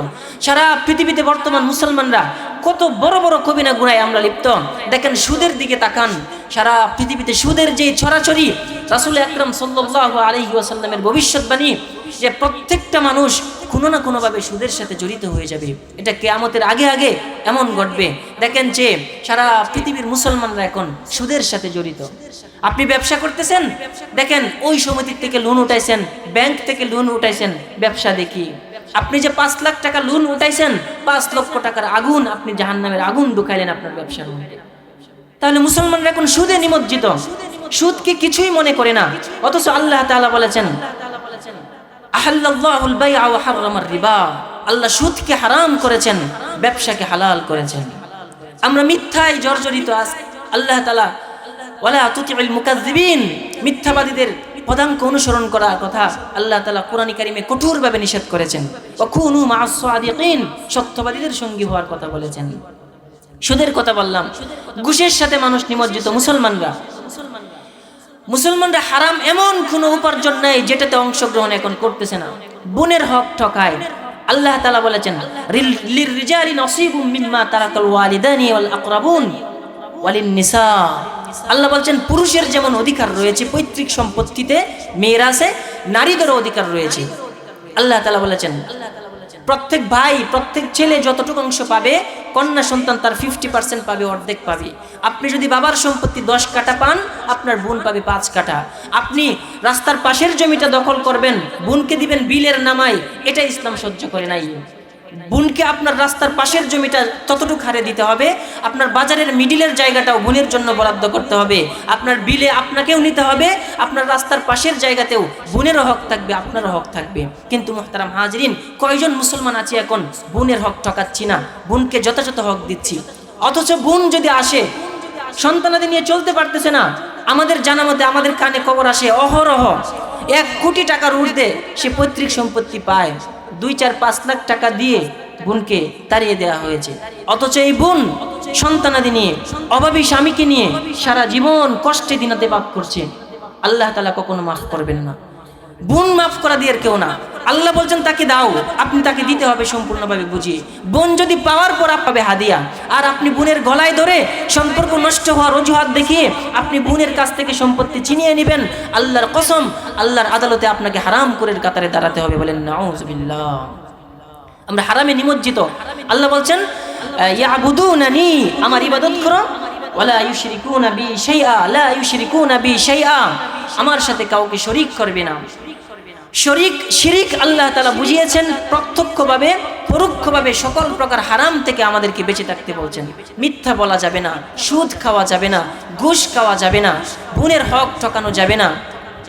সারা পৃথিবীতে বর্তমান মুসলমানরা কত বড় বড় কবিরা গুনাহে আমরা লিপ্ত। দেখেন, সুদের দিকে তাকান, সারা পৃথিবীতে সুদের যে ছড়াছড়ি, রাসূল আকরাম সাল্লাল্লাহু আলাইহি ওয়াসাল্লামের ভবিষ্যৎবাণী যে প্রত্যেকটা মানুষ কোনো না কোনোভাবে সুদের সাথে জড়িত হয়ে যাবে, এটা কিয়ামতের আগে আগে এমন ঘটবে। দেখেন যে সারা পৃথিবীর মুসলমানরা এখন সুদের সাথে জড়িত। আপনি ব্যবসা করতেছেন, দেখেন ওই সমিতি থেকে লোন উঠাইছেন, ব্যাংক থেকে লোন উঠাইছেন, ব্যবসা দেখি আপনি যে 5 লাখ টাকা লোন উঠাইছেন, 5 লক্ষ টাকার আগুন আপনি জাহান্নামের আগুন ঢুকাইলেন আপনার ব্যবসার মধ্যে। তাহলে মুসলমানরা এখন সুদে নিমজ্জিত, সুদকে কিছুই মনে করে না। অথচ আল্লাহ তাআলা বলেছেন, আহাল্লাল্লাহুল বাইআ ওয়া হাররামার রিবা, আল্লাহ সুদকে হারাম করেছেন, ব্যবসাকে হালাল করেছেন। আমরা মিথ্যায় জর্জরিত আছি। আল্লাহ তাআলা ওয়ালা তুতিউল মুকাজ্জিবিন, মিথ্যাবাদীদের পদাঙ্ক অনুসরণ করার কথা আল্লাহ তাআলা কোরআন কারীমে কঠোরভাবে নিষেধ করেছেন। ওয়া কুনু মা'আস সাদিকিন, সত্যবাদীদের সঙ্গী হওয়ার কথা বলেছেন। সুদের কথা বললাম, ঘুষের সাথে মানুষ নিমজ্জিত। মুসলমানরা হারাম এমন কোনো উপার্জন নাই যেটাতে অংশগ্রহণ এখন করতেছে না। বোনের হক ঠকায়। আল্লাহ তাআলা বলেছেন, লিররিজালি নসিবুম মিম্মা তারাকাল ওয়ালিদানি ওয়াল আকরাবুন ওয়ালিন নিসা। আল্লাহ বলছেন, পুরুষের যেমন অধিকার রয়েছে পৈতৃক সম্পত্তিতে, মিরাসে নারীদেরও অধিকার রয়েছে। আল্লাহ তাআলা বলেছেন, প্রত্যেক ভাই, প্রত্যেক ছেলে যতটুকু অংশ পাবে, কন্যা সন্তান তার 50% পাবে, অর্ধেক পাবে। আপনি যদি বাবার সম্পত্তি 10 কাঠা পান, আপনার বোন পাবে 5 কাঠা। আপনি রাস্তার পাশের জমিটা দখল করবেন, বোনকে দিবেন বিলের নামায়, এটা ইসলাম সহ্য করে নাই। বোনকে আপনার রাস্তার পাশের জমিটা ততটুকু হারে দিতে হবে, আপনার বাজারের মিডিলের জায়গাটাও বোনের জন্য বরাদ্দ করতে হবে, আপনার বিলে আপনাকেও নিতে হবে, আপনার রাস্তার পাশের জায়গাতেও বোনেরও হক থাকবে, আপনারও হক থাকবে। কিন্তু মুহতারাম হাজিরিন, কয়জন মুসলমান আছে এখন বোনের হক ঠকাচ্ছি না, বোনকে যথাযথ হক দিচ্ছি। অথচ বোন যদি আসে, সন্তানাদি নিয়ে চলতে পারতেছে না, আমাদের জানা মতে আমাদের কানে খবর আসে অহরহ 1 কোটি টাকার ঊর্ধ্বে সে পৈতৃক সম্পত্তি পায়। 2-4-5 লাখ টাকা দিয়ে বোনকে তাড়িয়ে দেওয়া হয়েছে। অথচ এই বোন সন্তানাদি নিয়ে, অভাবী স্বামীকে নিয়ে সারা জীবন কষ্টে দিনাতিপাত করছে। আল্লাহ তাআলা কখনো মাফ করবেন না। বোন মাফ করা দিয়ে কেউ না। আল্লাহ বলছেন তাকে দাও, আপনি তাকে দিতে হবে সম্পূর্ণভাবে বুঝিয়ে। বোন যদি পাওয়ার পর পাবে হাদিয়া, আর আপনি বোনের গলায় ধরে সম্পর্ক নষ্ট হওয়ার অজুহাত দেখিয়ে আপনি বোনের কাছ থেকে সম্পত্তি ছিনিয়ে নেবেন, আল্লাহর কসম, আল্লাহর আদালতে আপনাকে হারাম করে কাতারে দাঁড়াতে হবে। বলেন নাউযুবিল্লাহ। আমরা হারামে নিমজ্জিত। আল্লাহ বলছেন, ইয়াবুদুনানি, আমার ইবাদত করো, ওয়ালা ইউশরিকুনা বি শাইআ, লা ইউশরিকুনা বি শাইআ, আমার সাথে কাউকে শরীক করবে না। শিরিক আল্লাহ তাআলা বুঝিয়েছেন প্রত্যক্ষভাবে পরোক্ষভাবে সকল প্রকার হারাম থেকে আমাদেরকে বেঁচে থাকতে বলছেন। মিথ্যা বলা যাবে না, সুদ খাওয়া যাবে না, ঘুষ খাওয়া যাবে না, বোনের হক ঠকানো যাবে না,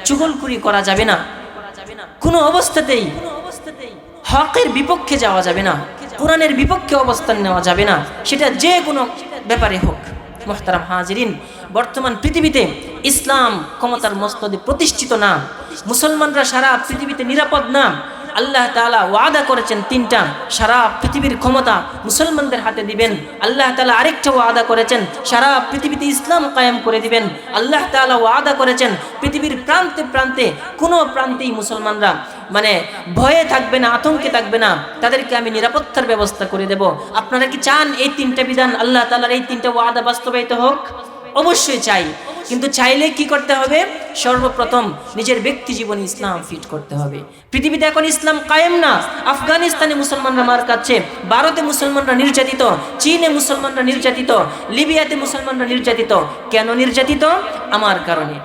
চুগলখুরি করা যাবে না, কোনো অবস্থাতেই হকের বিপক্ষে যাওয়া যাবে না, কোরআনের বিপক্ষে অবস্থান নেওয়া যাবে না, সেটা যে কোনো ব্যাপারে হোক। মুহতারাম হাজিরিন, বর্তমান পৃথিবীতে ইসলাম ক্ষমতার মস্তদে প্রতিষ্ঠিত না, মুসলমানরা সারা পৃথিবীতে নিরাপদ না। আল্লাহ তাআলা ওয়াদা করেছেন তিনটা, সারা পৃথিবীর ক্ষমতা মুসলমানদের হাতে দিবেন। আল্লাহ তাআলা আরেকটা ওয়াদা করেছেন, সারা পৃথিবীতে ইসলাম কায়েম করে দিবেন। আল্লাহ তাআলা ওয়াদা করেছেন পৃথিবীর প্রান্তে প্রান্তে কোনো প্রান্তেই মুসলমানরা ভয়ে থাকবে না, আতঙ্কে থাকবে না, তাদেরকে আমি নিরাপত্তার ব্যবস্থা করে দেব। আপনারা কি চান এই তিনটা বিধান, আল্লাহ তাআলার এই তিনটা ওয়াদা বাস্তবায়িত হোক? অবশ্যই চাই, কিন্তু চাইলে কি করতে হবে? সর্বপ্রথম নিজের ব্যক্তি জীবনে ইসলাম ফিট করতে হবে। পৃথিবীতে এখন ইসলাম কায়েম না। আফগানিস্তানে মুসলমানরা মার খাচ্ছে, ভারতে মুসলমানরা নির্যাতিত, চীনে মুসলমানরা নির্যাতিত, লিবিয়াতে মুসলমানরা নির্যাতিত। কেন নির্যাতিত? আমার কারণে।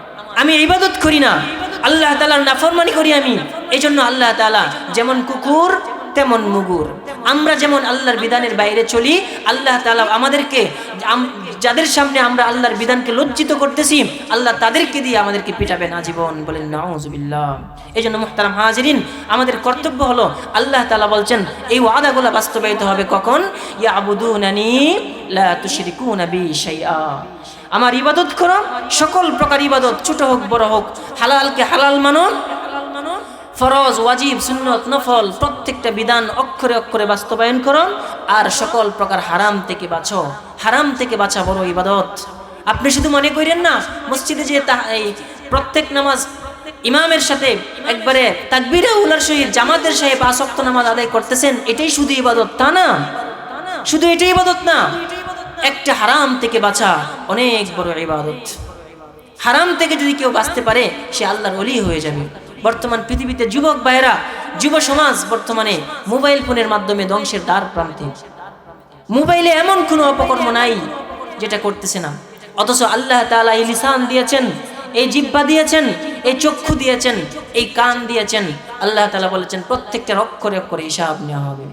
আমি ইবাদত করি না, আল্লাহ তাআলার নাফরমানি করি আমি। এই জন্য আল্লাহ তাআলা যেমন কুকুর তেমন মুগুর, আমরা যেমন আল্লাহর বিধানের বাইরে চলি, আল্লাহ তাআলা আমাদেরকে, যাদের সামনে আমরা আল্লাহর বিধানকে লজ্জিত করতেছি, আল্লাহ তাদেরকে দিয়ে আমাদেরকে পিটাবেন আজীবন। বলেন নাউজুবিল্লাহ। এই জন্য মুহতারাম হাজিরিন, আমাদের কর্তব্য হলো, আল্লাহ তাআলা বলছেন এই ওয়াদাগুলো বাস্তবায়িত হবে কখন? ইয়াবুদুনানি লা তুশরিকুনা বি শাইআ, আমার ইবাদত করো, সকল প্রকার ইবাদত, ছোট হোক বড় হোক, হালালকে হালাল মানো, ফরজ ওয়াজিব সুন্নত নফল প্রত্যেকটা বিধান অক্ষরে অক্ষরে বাস্তবায়ন করো, আর সকল প্রকার হারাম থেকে বাঁচো। হারাম থেকে বাঁচা বড় ইবাদত। আপনি শুধু মনে করেন না মসজিদে যে এই প্রত্যেক নামাজ ইমামের সাথে একবারে তাকবীরে উলার সহিত জামাতের সাথে 5 ওয়াক্ত নামাজ আদায় করতেছেন, এটাই শুধু ইবাদত, তা না। শুধু এটাই ইবাদত না, একটা হারাম থেকে বাঁচা অনেক বড় ইবাদত। হারাম থেকে যদি কেউ বাঁচতে পারে, সে আল্লাহর ওলি হয়ে যাবে। বর্তমান পৃথিবীতে যুবক ভাইয়েরা, যুব সমাজ বর্তমানে মোবাইল ফোনের মাধ্যমে ধ্বংসের দ্বার প্রান্তে। মোবাইলে এমন কোনো অপকর্ম নাই যেটা করতেছে না, অথচ আল্লাহ তাআলা এই লিসান দিয়েছেন, এই জিহ্বা দিয়েছেন, এই চক্ষু দিয়েছেন, এই কান দিয়েছেন। আল্লাহ তাআলা বলেছেন প্রত্যেকটা অক্ষরে অক্ষরে হিসাব নেওয়া হবে।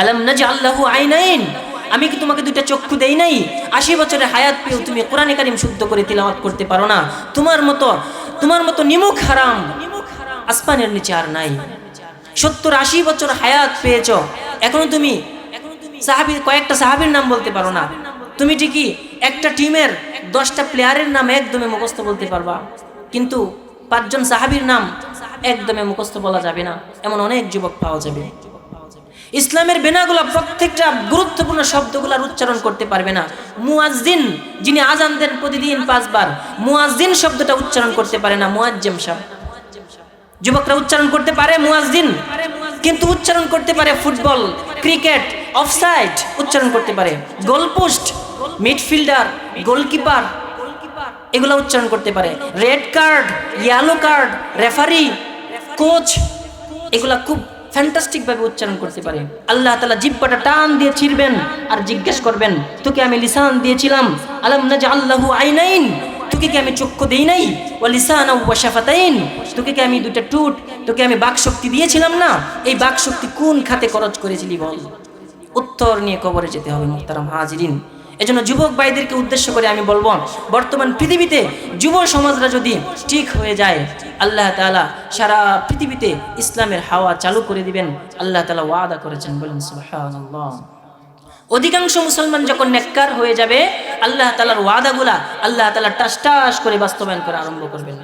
আলাম নাজআল লাহু আইনাইন, আমি কি তোমাকে দুইটা চক্ষু দেই নাই? 80 বছরের হায়াত পেয়েও তুমি কোরআনে কারীম শুদ্ধ করে তিলাওয়াত করতে পারো না। তোমার মতো নিমুখ হারাম আসমানের নিচে আর নাই। 70-80 বছর হায়াত পেয়েছো, এখনো তুমি কয়েকটা সাহাবীর নাম বলতে পারো না। তুমি ঠিকই একটা টিমের 10টা প্লেয়ারের নাম একদমে মুখস্থ বলতে পারবা, কিন্তু 5 জন সাহাবীর নাম একদমে মুখস্থ বলা যাবে না। এমন অনেক যুবক পাওয়া যাবে। ইসলামের বেনাগুলা প্রত্যেকটা গুরুত্বপূর্ণ শব্দগুলার উচ্চারণ করতে পারবে না। মুয়াজ্জিন, যিনি আজান দেন প্রতিদিন 5 বার, মুয়াজ্জিন শব্দটা উচ্চারণ করতে পারে না। মুয়াজ্জিম শব্দ যুবকরা উচ্চারণ করতে পারে মুয়াজ্জিন, কিন্তু উচ্চারণ করতে পারে ফুটবল, ক্রিকেট, অফসাইড উচ্চারণ করতে পারে, গোলপোস্ট, মিডফিল্ডার, গোলকিপার, এগুলা উচ্চারণ করতে পারে। Red card, yellow card, referee, coach, এগুলা খুব ফ্যান্টাস্টিক ভাবে উচ্চারণ করতে পারে। আল্লাহ তাআলা জিহ্বাটা টান দিয়ে ছিড়বেন আর জিজ্ঞেস করবেন, তোকে আমি লিসান দিয়েছিলাম, আলাম নাজআল লাহু আইনাইন, তোকে কি আমি চক্ষু দেই নাই? ওয়া লিসানা ওয়া শাফাতাইন, তোকে কি আমি দুইটা ঠোঁট, তোকে আমি বাক শক্তি দিয়েছিলাম না? এই বাক শক্তি কোন খাতে খরচ করেছিলি বল? উত্তর নিয়ে কবরে যেতে হবে মুহতারাম হাজিরিন। এজন্য যুবক ভাইদেরকে উদ্দেশ্য করে আমি বলবো, বর্তমান পৃথিবীতে যুব সমাজরা যদি ঠিক হয়ে যায়, আল্লাহ তাআলা সারা পৃথিবীতে ইসলামের হাওয়া চালু করে দিবেন। আল্লাহ তাআলা ওয়াদা করেছেন, বলেন সুবহানাল্লাহ। অধিকাংশ মুসলমান যখন নেককার হয়ে যাবে, আল্লাহ তাআলার ওয়াদাগুলা আল্লাহ তাআলা টাস টাস করে বাস্তবায়ন করা আরম্ভ করবেন।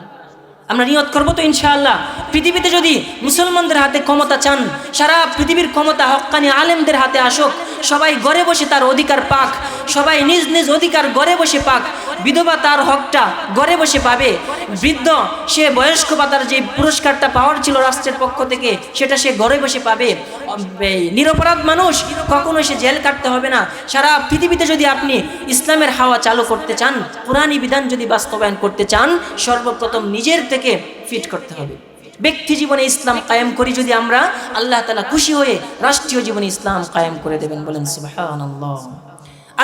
আমরা নিয়ত করবো তো ইনশাআল্লাহ, পৃথিবীতে যদি মুসলমানদের হাতে ক্ষমতা চান, সারা পৃথিবীর ক্ষমতা হক্কানি আলেমদের হাতে আসুক, সবাই ঘরে বসে তার অধিকার পাক, সবাই নিজ নিজ অধিকার ঘরে বসে পাক। বিধবা তার হকটা ঘরে বসে পাবে, বৃদ্ধ সে বয়স্ক ভাতার যে পুরস্কারটা পাওয়ার ছিল রাষ্ট্রের পক্ষ থেকে, সেটা সে ঘরে বসে পাবে। নিরপরাধ মানুষ কখনো সে জেল কাটতে হবে না। সারা পৃথিবীতে যদি আপনি ইসলামের হাওয়া চালু করতে চান, পুরানি বিধান যদি বাস্তবায়ন করতে চান, সর্বপ্রথম নিজের থেকে ফিট করতে হবে। ব্যক্তি জীবনে ইসলাম কায়েম করি যদি আমরা, আল্লাহ তাআলা খুশি হয়ে রাষ্ট্রীয় জীবনে ইসলাম কায়েম করে দেবেন। বলেন সুবহানাল্লাহ।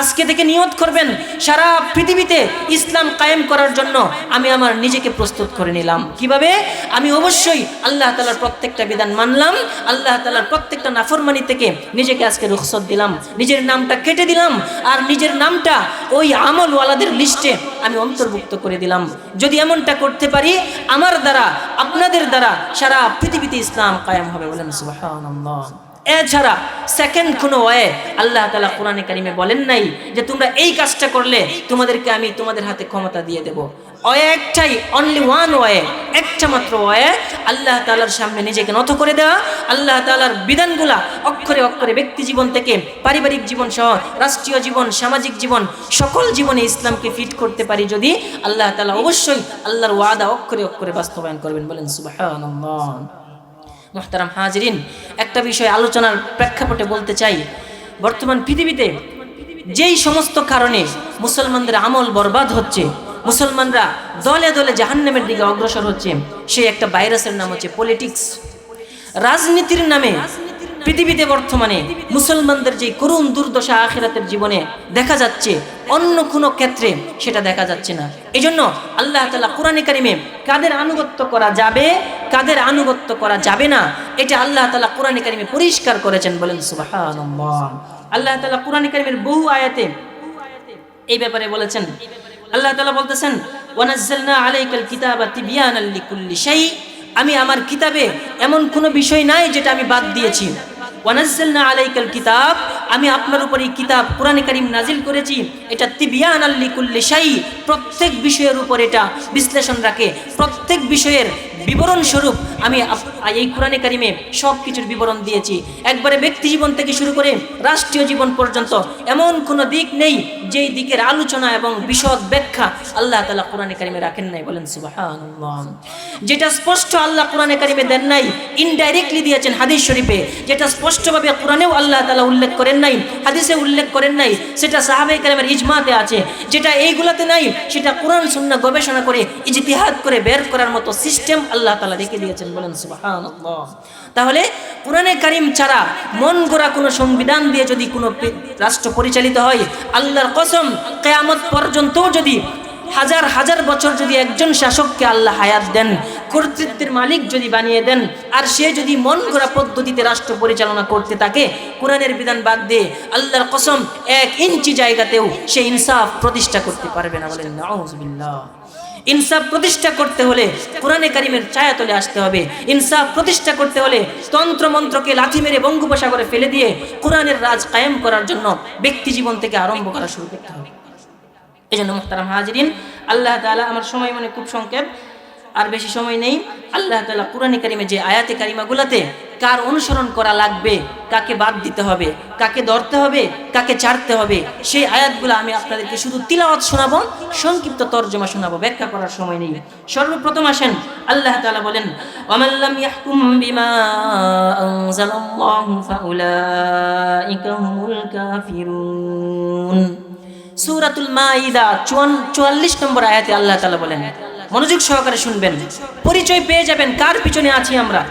আজকে থেকে নিয়ত করবেন সারা পৃথিবীতে ইসলাম কায়েম করার জন্য আমি আমার নিজেকে প্রস্তুত করে নিলাম। কিভাবে? আমি অবশ্যই আল্লাহ তাআলার প্রত্যেকটা বিধান মানলাম, আল্লাহ তাআলার প্রত্যেকটা নাফরমানি থেকে নিজেকে আজকে রুখসত দিলাম, নিজের নামটা কেটে দিলাম, আর নিজের নামটা ওই আমলওয়ালাদের লিস্টে আমি অন্তর্ভুক্ত করে দিলাম। যদি এমনটা করতে পারি, আমার দ্বারা আপনাদের দ্বারা সারা পৃথিবীতে ইসলাম কায়েম হবে। বলেন সুবহানাল্লাহ। এছাড়া সেকেন্ড কোনো ওয়ে আল্লাহ তাআলা কোরআনে কারিমে বলেন নাই যে তোমরা এই কাজটা করলে তোমাদেরকে আমি তোমাদের হাতে ক্ষমতা দিয়ে দেব। ওয়ে একটাই, অনলি ওয়ান ওয়ে, একটা মাত্র ওয়ে, আল্লাহ তাআলার সামনে নিজেকে নত করে দেওয়া, আল্লাহ তাআলার বিধানগুলা অক্ষরে অক্ষরে ব্যক্তি জীবন থেকে পারিবারিক জীবন সহ রাষ্ট্রীয় জীবন, সামাজিক জীবন, সকল জীবনে ইসলামকে ফিট করতে পারি যদি, আল্লাহ তাআলা অবশ্যই আল্লাহর ওয়াদা অক্ষরে অক্ষরে বাস্তবায়ন করবেন। বলেন সুবহানাল্লাহ। মুহতারাম হাজিরিন, একটা বিষয় আলোচনার প্রেক্ষাপটে বলতে চাই, বর্তমান পৃথিবীতে যেই সমস্ত কারণে মুসলমানদের আমল বরবাদ হচ্ছে, মুসলমানরা দলে দলে জাহান্নামের দিকে অগ্রসর হচ্ছে, সেই একটা ভাইরাসের নাম হচ্ছে পলিটিক্স। রাজনীতির নামে পৃথিবীতে বর্তমানে মুসলমানদের যে করুণ দুর্দশা আখিরাতের জীবনে দেখা যাচ্ছে, অন্য কোনো ক্ষেত্রে সেটা দেখা যাচ্ছে না। এই জন্য আল্লাহ তাআলা কোরআনে কারিমে কাদের আনুগত্য করা যাবে, কাদের আনুগত্য করা যাবে না, এটা আল্লাহ তাআলা কোরআনে কারিমে পরিষ্কার করেছেন। বলেন সুবহানাল্লাহ। আল্লাহ তাআলা কোরআনে কারিমের বহু আয়াতে এই ব্যাপারে বলেছেন। আল্লাহ তাআলা বলতেছেন, ওয়ানাজ্জালনা আলাইকাল কিতাবা তিবয়ানাল লিকুল্লি শাই, আমি আমার কিতাবে এমন কোনো বিষয় নাই যেটা আমি বাদ দিয়েছি। ওয়ানাজ্জালনা আলাইকাল কিতাব, আমি আপনার উপর এই কিতাব কোরআনে কারীম নাজিল করেছি, এটা তিবয়ানাল লিকুল্লি শাই, প্রত্যেক বিষয়ের উপর এটা বিশ্লেষণ রাখে, প্রত্যেক বিষয়ের বিবরণ স্বরূপ আমি এই কোরআনে কারিমে সব কিছুর বিবরণ দিয়েছি। একবারে ব্যক্তি জীবন থেকে শুরু করে রাষ্ট্রীয় জীবন পর্যন্ত এমন কোনো দিক নেই যেই দিকের আলোচনা এবং বিশদ ব্যাখ্যা আল্লাহ তাআলা কোরআনে কারিমে রাখেন নাই। বলেন সুবহানাল্লাহ। যেটা স্পষ্ট আল্লাহ কোরআনে কারিমে দেন নাই, ইনডাইরেক্টলি দিয়েছেন হাদিস শরীফে। যেটা স্পষ্টভাবে কোরআনেও আল্লাহ তাআলা উল্লেখ করেন নাই, হাদিসে উল্লেখ করেন নাই, সেটা সাহাবায়ে কেরামের ইজমাতে আছে। যেটা এইগুলাতে নাই, সেটা কোরআন সুন্নাহ গবেষণা করে ইজতিহাদ করে বের করার মতো সিস্টেম আল্লাহ তাআলা রেখে দিয়েছেন। বলেন সুবহানাল্লাহ। তাহলে কোরআনে কারীম ছাড়া মন গড়া কোনো সংবিধান দিয়ে যদি কোনো রাষ্ট্র পরিচালিত হয়, আল্লাহর কসম কিয়ামত পর্যন্ত যদি হাজার হাজার বছর যদি একজন শাসককে আল্লাহ হায়াত দেন, কর্তৃত্বের মালিক যদি বানিয়ে দেন, আর সে যদি মন গড়া পদ্ধতিতে রাষ্ট্র পরিচালনা করতে থাকে, কোরআনের বিধান বাদ দিয়ে, আল্লাহর কসম 1 ইঞ্চি জায়গাতেও সে ইনসাফ প্রতিষ্ঠা করতে পারবে না। বলেন নাউযুবিল্লাহ। ইনসাফ প্রতিষ্ঠা করতে হলে কোরআনে কারিমের ছায়াতলে আসতে হবে। ইনসাফ প্রতিষ্ঠা করতে হলে তন্ত্র মন্ত্রকে লাথি মেরে বঙ্গোপসাগরে ফেলে দিয়ে কোরআনের রাজ কায়েম করার জন্য ব্যক্তি জীবন থেকে আরম্ভ করা শুরু করতে হবে। এই জন্য মুহতারাম হাজিরিন, আল্লাহ তাআলা, আমার সময় মানে খুব সংক্ষেপ, আর বেশি সময় নেই, আল্লাহ তাআলা কোরআনে কারিমে যে আয়াতে কারিমাগুলোতে কার অনুসরণ করা লাগবে, কাকে বাদ দিতে হবে, কাকে ধরতে হবে, কাকে ছাড়তে হবে, সেই আয়াতগুলো আমি আপনাদেরকে শুধু তিলাওয়াত শোনাবো, সংক্ষিপ্ত তরজমা শোনাবো, ব্যাখ্যা করার সময় নেই। সর্বপ্রথম আসেন, আল্লাহ তাআলা বলেন, ওয়ামান লাম ইয়াহকুম বিমা আনজালাল্লাহু ফাউলাইকা হুমুল কাফিরুন। সূরাতুল মাইদা 44 নম্বর আয়াতে আল্লাহ তাআলা বলেন, মনোযোগ সহকারে শুনবেন, পরিচয় পেয়ে যাবেন কার পিছনে আছি আমরা,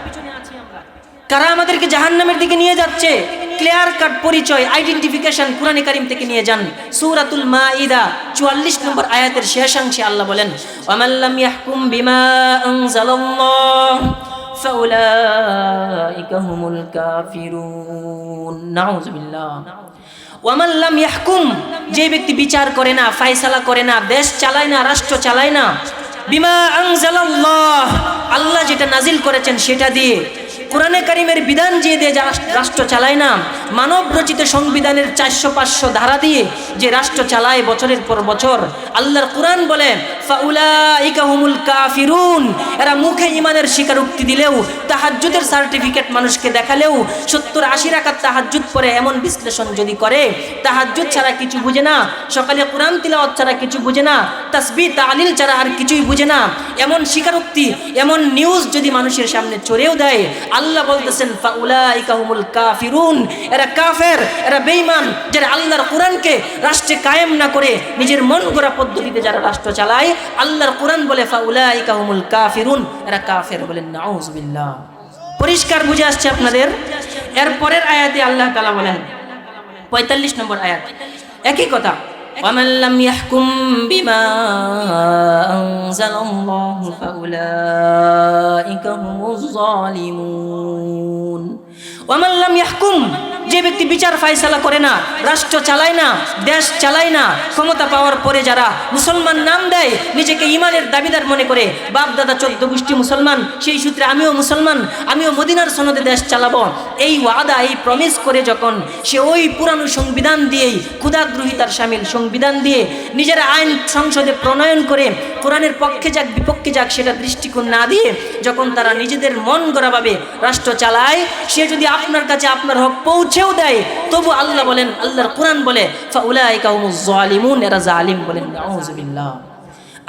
কারা আমাদেরকে জাহান্নামের দিকে নিয়ে যাচ্ছে। ক্লিয়ার কাট পরিচয়, আইডেন্টিফিকেশন কোরআনে কারীম থেকে নিয়ে যান। সূরাতুল মাইদা 44 নম্বর আয়াতের শেষাংশে আল্লাহ বলেন, ওয়ামান লাম ইয়াহকুম বিমা আনজালাল্লাহ ফাউলাইকা হুমুল কাফিরুন। নাউযুবিল্লাহ। ওয়ামান লাম ইয়াহকুম, যে ব্যক্তি বিচার করে না, ফয়সালা করে না, দেশ চালায় না, রাষ্ট্র চালায় না, বিমা আনজালাল্লাহ, আল্লাহ যেটা নাজিল করেছেন সেটা দিয়ে, কোরআনে কারীমের বিধান যে দিয়ে রাষ্ট্র চালায় না, মানব রচিত সংবিধানের 400-500 ধারা দিয়ে যে রাষ্ট্র চালায় বছরের পর বছর, আল্লাহর কোরআন বলে ফাউলাইকা হুমুল কাফিরুন, এরা মুখে ঈমানের স্বীকারোক্তি দিলেও, তাহাজ্জুদের সার্টিফিকেট মানুষকে দেখালেও, 70-80 রাকাত তাহাজ্জুদ পড়ে এমন বিশ্লেষণ যদি করে, তাহাজ্জুদ ছাড়া কিছু বুঝে না, সকালে কোরআন তিলাওয়াত ছাড়া কিছু বুঝে না, তাসবিহ তাহলিল ছাড়া আর কিছুই বুঝে না, এমন স্বীকারোক্তি, এমন নিউজ যদি মানুষের সামনে চড়েও দেয়, আল্লাহ বলতেছেন ফাউলাইকা হুমুল কাফিরুন, এরা কাফের, এরা বেঈমান, যারা আল্লাহর কোরআনকে রাষ্ট্রে কায়েম না করে নিজের মন গড়া পদ্ধতিতে যারা রাষ্ট্র চালায়, আল্লাহর কোরআন বলে ফাউলাইকা হুমুল কাফিরুন, এরা কাফের। বলেন নাউযুবিল্লাহ। পরিষ্কার বুঝে আসছে আপনাদের? এর পরের আয়াতে আল্লাহ তাআলা বলেন, 45 নম্বর আয়াত, একই কথা, ومن لم يحكم بما أنزل الله فأولئك هم الظالمون। ومن لم يحكم, যে ব্যক্তি বিচার ফায়সালা করে না, রাষ্ট্র চালায় না, দেশ চালায় না, ক্ষমতা পাওয়ার পরে যারা মুসলমান নাম দেয়, নিজেকে ইমানের দাবিদার মনে করে, বাপ দাদা 14 গোষ্ঠী মুসলমান, সেই সূত্রে আমিও মুসলমান, আমিও মদিনার সনদে দেশ চালাবো, এই ওয়াদা, এই প্রমিস করে যখন সে ওই পুরানো সংবিধান দিয়েই, ক্ষুধাদ্রোহিতার শামিল সংবিধান দিয়ে নিজের আইন সংসদে প্রণয়ন করে কোরআনের পক্ষে যাক বিপক্ষে যাক সেটা দৃষ্টিকোণ না দিয়ে যখন তারা নিজেদের মন গড়াভাবে রাষ্ট্র চালায়, সে যদি আপনার কাছে আপনার হক পৌঁছেও দেয়, তবু আল্লাহ বলেন, আল্লাহর কোরআন বলে ফাউলাইকা হুমুজ জালিমুন, এরা জালিম বলেন, নাউযুবিল্লাহ।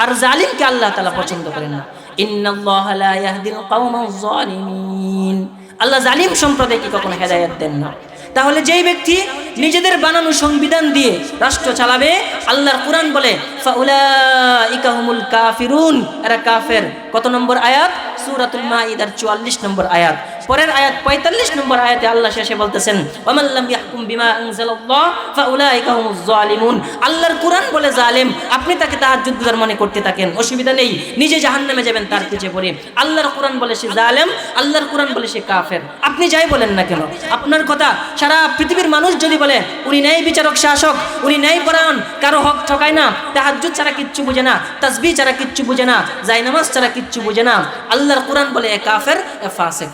আর জালিমকে আল্লাহ তাআলা পছন্দ করেন না। ইন্নাল্লাহা লা ইয়াহদিল কওমাজ জালিমিন, আল্লাহ জালিম সম্প্রদায়কে কখনো হেদায়েত দেন না। তাহলে যেই ব্যক্তি নিজেদের বানানো সংবিধান দিয়ে রাষ্ট্র চালাবে, আল্লাহর কোরআন বলে ফাউলাইকা হুমুল কাফিরুন, এরা কাফের। কত নম্বর আয়াত? সূরাতুল মাইদার 44 নম্বর আয়াত। পরের আয়াত 45 নম্বর আয়াতে আল্লাহ শেষে বলতেছেন ওয়ামান লাম ইয়াহকুম বিমা আনজালাল্লাহ ফাউলাইকা হুমুজ জালিমুন। আল্লাহর কোরআন বলে জালেম, আপনি তাকে তাহাজ্জুদ গুজার মনে করতে থাকেন, অসুবিধা নেই, নিজে জাহান্নামে যাবেন তার পিছে পড়ে। আল্লাহর কোরআন বলে সে জালেম, আল্লাহর কোরআন বলে সে কাফের। আপনি যাই বলেন না কেন, আপনার কথা সারা পৃথিবীর মানুষ যদি বলে উনি ন্যায় বিচারক শাসক, উনি ন্যায় পরায়ণ, কারো হক ঠকায় না, তাহাজ্জুদ ছাড়া কিচ্ছু বুঝে না, তাসবিহ ছাড়া কিচ্ছু বুঝে না, জায়নামাজ ছাড়া কিচ্ছু বুঝে না, আল্লাহর কোরআন বলে এ কাফের, এ ফাসিক,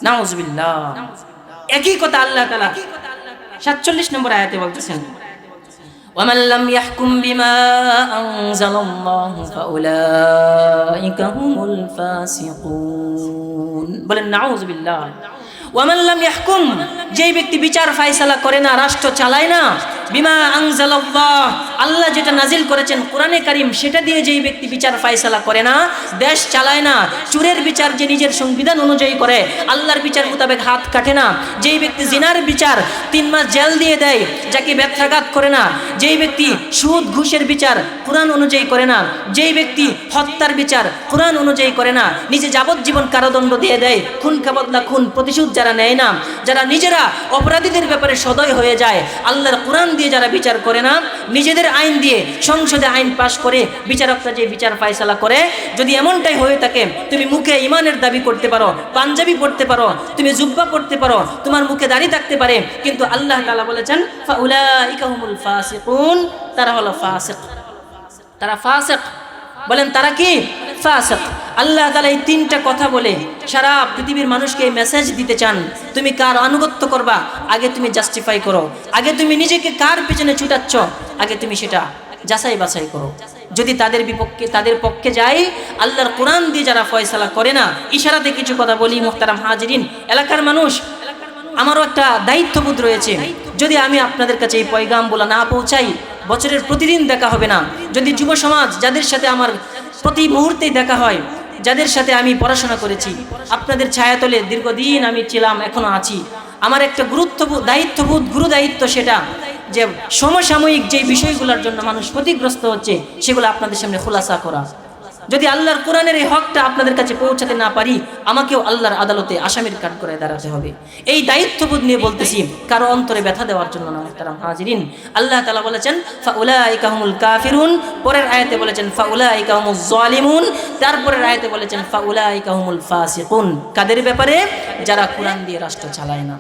নাউযুবিল্লাহ। একই কথা আল্লাহ তাআলা 47 নম্বর আয়াতে বলতেছেন ওয়ামান লাম ইয়াহকুম বিমা আনজালাল্লাহু ফাউলাইকা হুমুল ফাসিকুন, বলেন নাউযুবিল্লাহ। ওয়ামান লাম ইয়াহকুম, যেই ব্যক্তি বিচার ফায়সালা করে না, রাষ্ট্র চালায় না, বিমা আনজালাল্লাহ, আল্লাহ যেটা নাজিল করেছেন কোরআনে কারীম, সেটা দিয়ে যেই ব্যক্তি বিচার ফায়সালা করে না, দেশ চালায় না, চুরের বিচার যে নিজের সংবিধান অনুযায়ী করে, আল্লাহর বিচার মোতাবেক হাত কাটে না, যেই ব্যক্তি জিনার বিচার 3 মাস জেল দিয়ে দেয়, যাকে ব্যত্রাঘাত করে না, যেই ব্যক্তি সুদ ঘুষের বিচার কোরআন অনুযায়ী করে না, যেই ব্যক্তি হত্যার বিচার কোরআন অনুযায়ী করে না, নিজে যাবজ্জীবন কারাদণ্ড দিয়ে দেয়, খুন খাবদলা খুন প্রতিশোধ যারা নেয় না, যারা নিজেরা অপরাধীদের ব্যাপারে সদয় হয়ে যায়, আল্লাহর কোরআন দিয়ে যারা বিচার করে না, নিজেদের আইন দিয়ে সংসদে আইন পাশ করে বিচারকরা যে বিচার ফায়সালা করে, যদি এমনটাই হয়ে থাকে, তুমি মুখে ইমানের দাবি করতে পারো, পাঞ্জাবি পড়তে পারো, তুমি জুব্বা পড়তে পারো, তোমার মুখে দাড়ি থাকতে পারে, কিন্তু আল্লাহ তাআলা বলেছেন ফাউলাইকা হুমুল ফাসিকুন, তারা হলো ফাসিক, তারা ফাসিক। বলেন তারা কি? ফাসিক। আল্লাহ তাআলা এই 3টা কথা বলে সারা পৃথিবীর মানুষকে মেসেজ দিতে চান, তুমি কার আনুগত্য করবা, আগে তুমি জাস্টিফাই করো, আগে তুমি নিজেকে কার পেছনে ছুটাচ্ছ, আগে তুমি সেটা যাচাই বাছাই করো। যদি তাদের বিপক্ষে তাদের পক্ষে যায়, আল্লাহর কোরআন দিয়ে যারা ফয়সালা করে না, ইশারাতে কিছু কথা বলি মুহতারাম হাজিরিন, এলাকার মানুষ, আমারও একটা দায়িত্ববোধ রয়েছে। যদি আমি আপনাদের কাছে এই পয়গাম বলা না পৌঁছাই, বছরের প্রতিদিন দেখা হবে না। যদি যুব সমাজ, যাদের সাথে আমার প্রতি মুহূর্তেই দেখা হয়, যাদের সাথে আমি পড়াশোনা করেছি, আপনাদের ছায়াতলে দীর্ঘদিন আমি ছিলাম, এখনো আছি, আমার একটা দায়িত্ববোধ, গুরু দায়িত্ব, সেটা যে সমসাময়িক যে বিষয়গুলোর জন্য মানুষ ক্ষতিগ্রস্ত হচ্ছে, সেগুলো আপনাদের সামনে খোলাসা করা। যদি আল্লাহর কোরআনের এই হকটা আপনাদের কাছে পৌঁছাতে না পারি, আমাকেও আল্লাহর আদালতে আসামির কাঠ করে দাঁড়াতে হবে। এই দায়িত্ববোধ নিয়ে বলতেছি, কারো অন্তরে ব্যথা দেওয়ার জন্য না। মুহতারাম হাজিরিন, আল্লাহ তাআলা বলেছেন ফাউলাইকা হুমুল কাফিরুন, পরের আয়াতে বলেছেন ফাউলাইকা হুমুজ জালিমুন, তারপরের আয়াতে বলেছেন ফাউলাইকা হুমুল ফাসিকুন। কাদের ব্যাপারে? যারা কোরআন দিয়ে রাষ্ট্র চালায় না।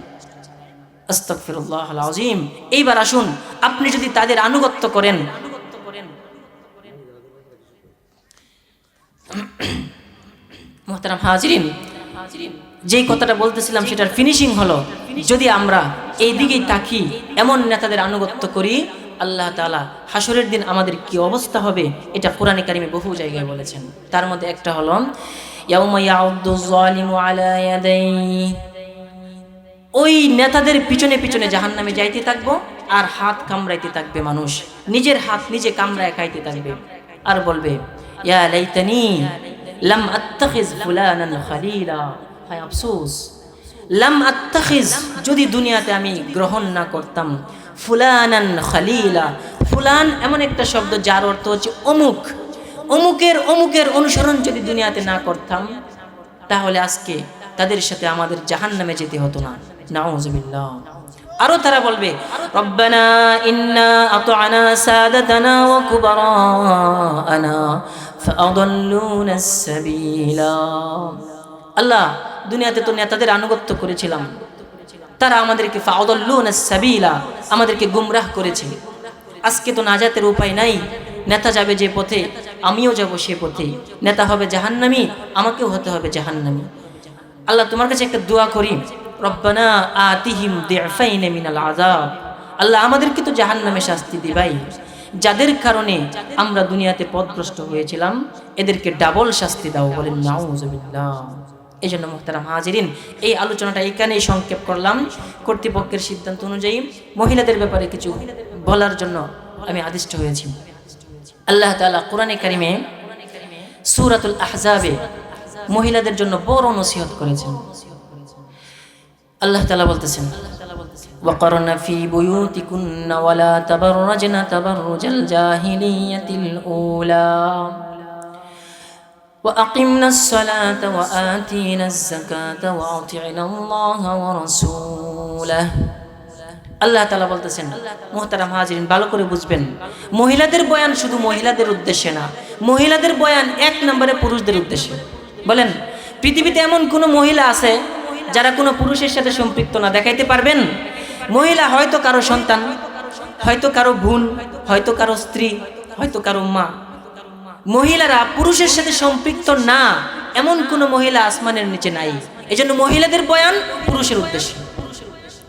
আস্তাগফিরুল্লাহল আযীম। এইবার আসুন, আপনি যদি তাদের আনুগত্য করেন, মুহতারাম হাজিরিন, যেই কথাটা বলতেছিলাম সেটার ফিনিশিং হলো, যদি আমরা এই দিকেই তাকি, এমন নেতাদের আনুগত্য করি, আল্লাহ তাআলা হাসরের দিন আমাদের কি অবস্থা হবে, এটা কোরআনে কারিমে বহু জায়গায় বলেছেন। তার মধ্যে একটা হলো ইয়াউমা ইয়াউদ্দুজ জালিমু আলা ইয়াদাইহি, ওই নেতাদের পিছনে পিছনে জাহান্নামে যাইতে থাকবো, আর হাত কামড়াইতে থাকবে মানুষ, নিজের হাত নিজে কামড়ায় খাইতে থাকবে, আর বলবে ইয়া লাইতানি লাম আত্তাখিজ ফুলানান খলিলা, হায় আফসোস, লাম আত্তাখিজ, যদি দুনিয়াতে আমি গ্রহণ না করতাম, ফুলানান খলিলা, ফুলান এমন একটা শব্দ যার অর্থ হচ্ছে অমুক, অমুকের অনুসরণ যদি দুনিয়াতে না করতাম, তাহলে আজকে তাদের সাথে আমাদের জাহান্নামে যেতে হতো না। নাউযুবিল্লাহ। আরো তারা বলবে রব্বানা ইন্না আতআনা সাদাতানা ওয়া কুবারানা ফাআদাল্লুনা সাবিলা। আল্লাহ, দুনিয়াতে তো নেতাদের আনুগত্য করেছিলাম, তারা আমাদেরকে ফাআদাল্লুনা সাবিলা, আমাদেরকে গুমরাহ করেছে। আজকে তো নাজাতের উপায় নাই, নেতা যাবে যে পথে আমিও যাব সে পথে, নেতা হবে জাহান্নামী, আমাকেও হতে হবে জাহান্নামী। আল্লাহ, তোমার কাছে একটা দোয়া করি, রব্বানা আতিহিম দিফাইন মিনাল আযাব। আল্লাহ, আমাদেরকে তো জাহান্নামে শাস্তি দিবাই, যাদের কারণে আমরা দুনিয়াতে পথভ্রষ্ট হয়েছিলাম এদেরকে ডাবল শাস্তি দাও। বলেন নাউযুবিল্লাহ। এই জন্য মুহতারাম হাজিরিন, এই আলোচনাটা এখানেই সংক্ষেপ করলাম। কর্তৃপক্ষের সিদ্ধান্ত অনুযায়ী মহিলাদের ব্যাপারে কিছু বলার জন্য আমি আদিষ্ট হয়েছি। আল্লাহ তাআলা কোরআনে কারিমে সূরাতুল আহজাবে মহিলাদের জন্য বড় নসিহত করেছেন। আল্লাহ তাআলা বলতেছেন, ওয়াকারনা ফি বুয়ুতিকুন্না ওয়ালা তাবাররাজনা তাবাররুজাল জাহিলিয়াতিল উলা وأقمنا الصلاة وآتينا الزكاة وأطعنا الله ورسوله। আল্লাহ তাআলা বলতেছেন, মুহতারাম হাজিরিন ভালো করে বুঝবেন, মহিলাদের বয়ান শুধু মহিলাদের উদ্দেশ্যে না, মহিলাদের বয়ান এক নম্বরে পুরুষদের উদ্দেশ্যে। বলেন, পৃথিবীতে এমন কোনো মহিলা আছে যারা কোনো পুরুষের সাথে সম্পৃক্ত না? দেখাইতে পারবেন? মহিলা হয়তো কারো সন্তান, হয়তো কারো বোন, হয়তো কারো স্ত্রী, হয়তো কারো মা। মহিলারা পুরুষের সাথে সম্পৃক্ত না এমন কোনো মহিলা আসমানের নিচে নাই। এজন্য মহিলাদের বয়ান পুরুষের উদ্দেশ্যে,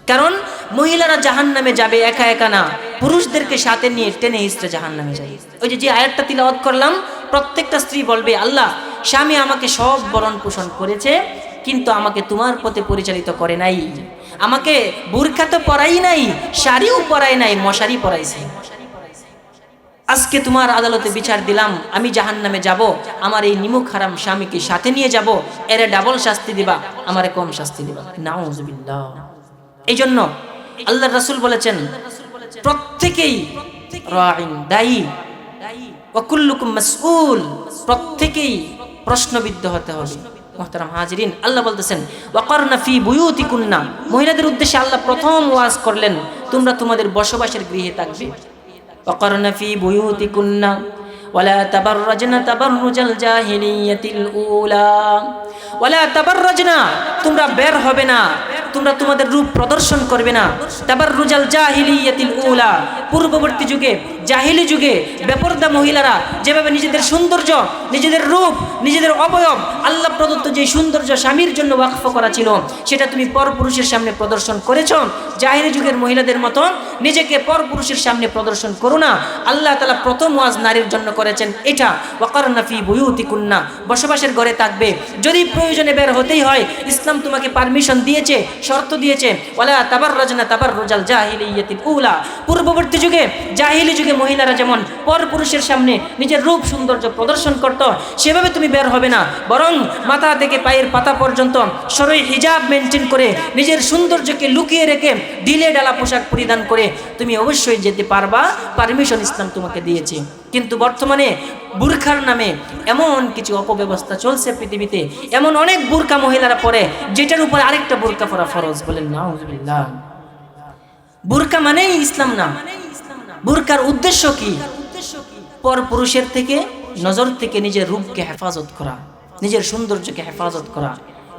কারণ মহিলারা জাহান্নামে যাবে একা একা না, পুরুষদেরকে সাথে নিয়ে টেনে হিস্ট্রে জাহান্নামে যায়। ওই যে আয়াতটা তিলাওয়াত করলাম, প্রত্যেকটা স্ত্রী বলবে, আল্লাহ, স্বামী আমাকে সব বরণ পোষণ করেছে কিন্তু আমাকে তোমার পথে পরিচালিত করে নাই, আমাকে বুরখা তো পরাই নাই, শাড়িও পরাই নাই, মশারি পরাইছে। আজকে তোমার আদালতে বিচার দিলাম, আমি জাহান্নামে যাব, আমার এই নিমুখ হারাম স্বামীকে সাথে নিয়ে যাব, এরে ডাবল শাস্তি দিবা, আমারে কম শাস্তি দিবা। নাউযুবিল্লাহ। এই জন্য আল্লাহর রাসূল বলেছেন, প্রত্যেকেই রাঈন দায়ী ওয়া কুল্লুকুম মাসউল, প্রত্যেকেই প্রশ্নবিদ্ধ হতে হবে। মুহতারাম হাজিরিন, আল্লাহ বলতেছেন ওয়াকারনা ফি বুয়ুতিকুন্না, মহিলাদের উদ্দেশ্যে আল্লাহ প্রথম ওয়াজ করলেন, তোমরা তোমাদের বসবাসের গৃহে থাকবে। ওয়াকারনা ফি বুয়ুতিকুন্না ওয়ালা তাবাররাজনা তাবাররুজাল জাহিলিয়াতিল উলা, ওয়ালা তাবাররাজনা, তোমরা বের হবে না, তোমরা তোমাদের রূপ প্রদর্শন করবে না। তাবাররুজাল জাহিলিয়াতিল উলা, পূর্ববর্তী যুগে, জাহিলি যুগে বেপরদা মহিলারা যেভাবে নিজেদের সৌন্দর্য, নিজেদের রূপ, নিজেদের অবয়ব, আল্লাহ প্রদত্ত যে সৌন্দর্য স্বামীর জন্য ওয়াকফ করা ছিল, সেটা তুমি পরপুরুষের সামনে প্রদর্শন করেছ। জাহিলি যুগের মহিলাদের মতো নিজেকে পরপুরুষের সামনে প্রদর্শন করো না। আল্লাহ তাআলা প্রথম ওয়াজ নারীর জন্য করেছেন এটা, ওয়াকারনা ফি বুয়ুতিকুন্না, বসবাসের ঘরে থাকবে। যদি প্রয়োজনে বের হতেই হয়, ইসলাম তোমাকে পারমিশন দিয়েছে, শর্ত দিয়েছে, ওয়ালা তাবাররাজনা তাবাররুজাল জাহিলিয়াতিল উলা। পূর্ববর্তী যুগে, জাহিলি যুগে মহিলারা যেমন পরপুরুষের সামনে নিজের রূপ সৌন্দর্য প্রদর্শন করত, সেভাবে তুমি বের হবে না, বরং মাথা থেকে পায়ের পাতা পর্যন্ত শরঈ হিজাব মেনটেন করে নিজের সৌন্দর্যকে লুকিয়ে রেখে ঢিলে ঢালা পোশাক পরিধান করে তুমি অবশ্যই যেতে পারবা, পারমিশন ইসলাম তোমাকে দিয়েছে। কিন্তু বর্তমানে বুরখার নামে এমন কিছু অপব্যবস্থা চলছে পৃথিবীতে, এমন অনেক বুরকা মহিলারা পরে যেটার উপর আরেকটা বুরকা পরা ফরজ। বলেন নাউযুবিল্লাহ। বুরকা মানেই ইসলাম না। বুরকার উদ্দেশ্য কি? পর পুরুষের থেকে, নজর থেকে নিজের রূপকে হেফাজত করা, নিজের সৌন্দর্যকে হেফাজত করা,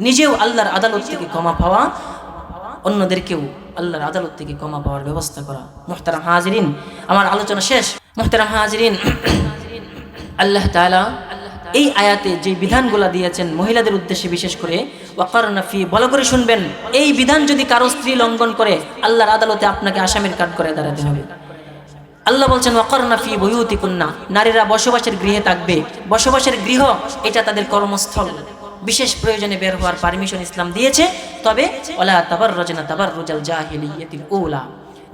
নিজেও আল্লাহর আদালত থেকে ক্ষমা পাওয়া, অন্যদেরকেও আল্লাহর আদালত থেকে ক্ষমা পাওয়ার ব্যবস্থা করা। মুহতারাম হাজিরিন, আমার আলোচনা শেষ। মুহতারাম হাজিরিন, আল্লাহ তাআলা এই আয়াতে যে বিধানগুলো দিয়েছেন মহিলাদের উদ্দেশ্যে, বিশেষ করে ওয়াকারনা ফি, ভালো করে শুনবেন, এই বিধান যদি কারো স্ত্রী লঙ্ঘন করে আল্লাহর আদালতে আপনাকে আসামির কাঠ করে দাঁড়াতে হবে। আল্লাহ বলছেন ওয়াকারনা ফি বুয়ুতিকুন্না, নারীরা বসবাসের গৃহে থাকবে। বসবাসের গৃহ এটা তাদের কর্মস্থল। বিশেষ প্রয়োজনে বের হওয়ার পারমিশন ইসলাম দিয়েছে, তবে ওয়ালা তাবাররাজনা তাবাররুজাল জাহিলিয়াতিল উলা,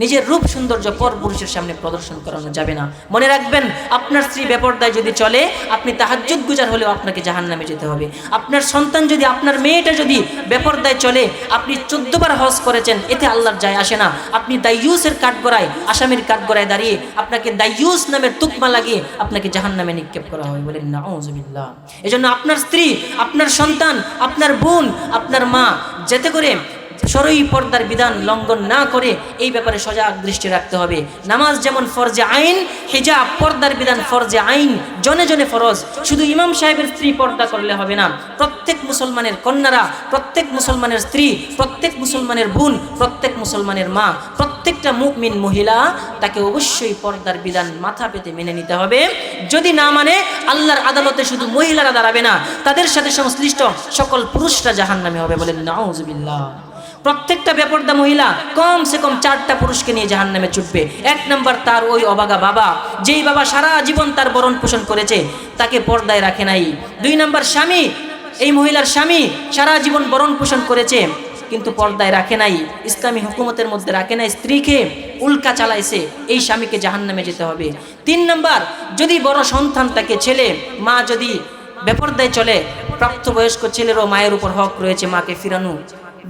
নিজের রূপ সৌন্দর্য পর পুরুষের সামনে প্রদর্শন করানো যাবে না। মনে রাখবেন, আপনার স্ত্রী বেপরদায় যদি চলে, আপনি তাহাজ্জুদ গুজার হলেও আপনাকে জাহান্নামে যেতে হবে। আপনার সন্তান যদি, আপনার মেয়েটা যদি বেপরদায় চলে, আপনি 14 বার হজ করেছেন, এতে আল্লাহর যায় আসে না। আপনি দাইয়ুসের কাঠগড়ায়, আসামির কাঠগড়ায় দাঁড়িয়ে আপনাকে দাইয়ুস নামের তুকমা লাগিয়ে আপনাকে জাহান্নামে নিক্ষেপ করা হবে। বলেন নাউযুবিল্লাহ। এজন্য আপনার স্ত্রী, আপনার সন্তান, আপনার বোন, আপনার মা যাতে করে শরঈ পর্দার বিধান লঙ্ঘন না করে এই ব্যাপারে সজাগ দৃষ্টি রাখতে হবে। নামাজ যেমন ফরজে আইন, হিজাব পর্দার বিধান ফরজে আইন, জনে জনে ফরজ। শুধু ইমাম সাহেবের স্ত্রী পর্দা করলে হবে না, প্রত্যেক মুসলমানের কন্যারা, প্রত্যেক মুসলমানের স্ত্রী, প্রত্যেক মুসলমানের বোন, প্রত্যেক মুসলমানের মা, প্রত্যেকটা মুমিন মহিলা তাকে অবশ্যই পর্দার বিধান মাথা পেতে মেনে নিতে হবে। যদি না মানে আল্লাহর আদালতে শুধু মহিলারা দাঁড়াবে না, তাদের সাথে সংশ্লিষ্ট সকল পুরুষরা জাহান্নামী হবে। বলেন নাউজুবিল্লাহ। প্রত্যেকটা বেপর্দা মহিলা কমসে কম 4টা পুরুষকে নিয়ে জাহান্নামে ছুটবে। 1 নম্বর তার ওই অবাগা বাবা, যেই বাবা সারা জীবন তার ভরণ পোষণ করেছে, তাকে পর্দায় রাখে নাই। 2 নম্বর স্বামী, এই মহিলার স্বামী সারা জীবন ভরণ পোষণ করেছে কিন্তু পর্দায় রাখে নাই, ইসলামী হুকুমতের মধ্যে রাখে নাই, স্ত্রীকে উল্কা চালাইছে, এই স্বামীকে জাহান্নামে যেতে হবে। 3 নম্বর, যদি বড় সন্তান তাকে ছেলে, মা যদি বেপর্দায় চলে, প্রাপ্তবয়স্ক ছেলেরও মায়ের উপর হক রয়েছে মাকে ফিরানো।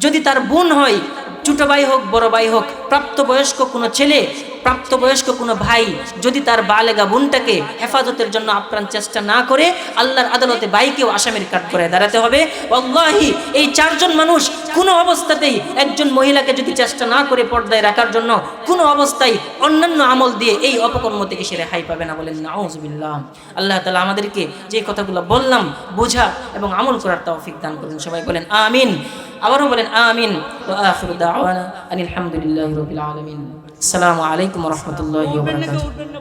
যদি তার বোন হয়, ছোট ভাই হোক বড় ভাই হোক, প্রাপ্তবয়স্ক কোনো ছেলে, প্রাপ্তবয়স্ক কোনো ভাই যদি তার বালেগা বোনটাকে হেফাজতের জন্য আপ্রাণ চেষ্টা না করে, আল্লাহর আদালতে ভাইকেও আসামির কাঠ করে দাঁড়াতে হবে। ওয়াল্লাহি এই 4 জন মানুষ কোনো অবস্থাতেই একজন মহিলাকে যদি চেষ্টা না করে পর্দায় রাখার জন্য, কোনো অবস্থায় অন্যান্য আমল দিয়ে এই অপকর্ম থেকে সে রেহাই পাবে না। বলেন নাউজুবিল্লাহ। আল্লাহ তাআলা আমাদেরকে যে কথাগুলো বললাম বোঝা এবং আমল করার তৌফিক দান করুন। সবাই বলেন আমিন। আবারও বলেন আমিন। ওয়া আখিরু দাওয়ানা আনিল হামদুলিল্লাহি রাব্বিল আলামিন। আসসালামু আলাইকুম ওয়া রাহমাতুল্লাহি ওয়া বারাকাতুহু।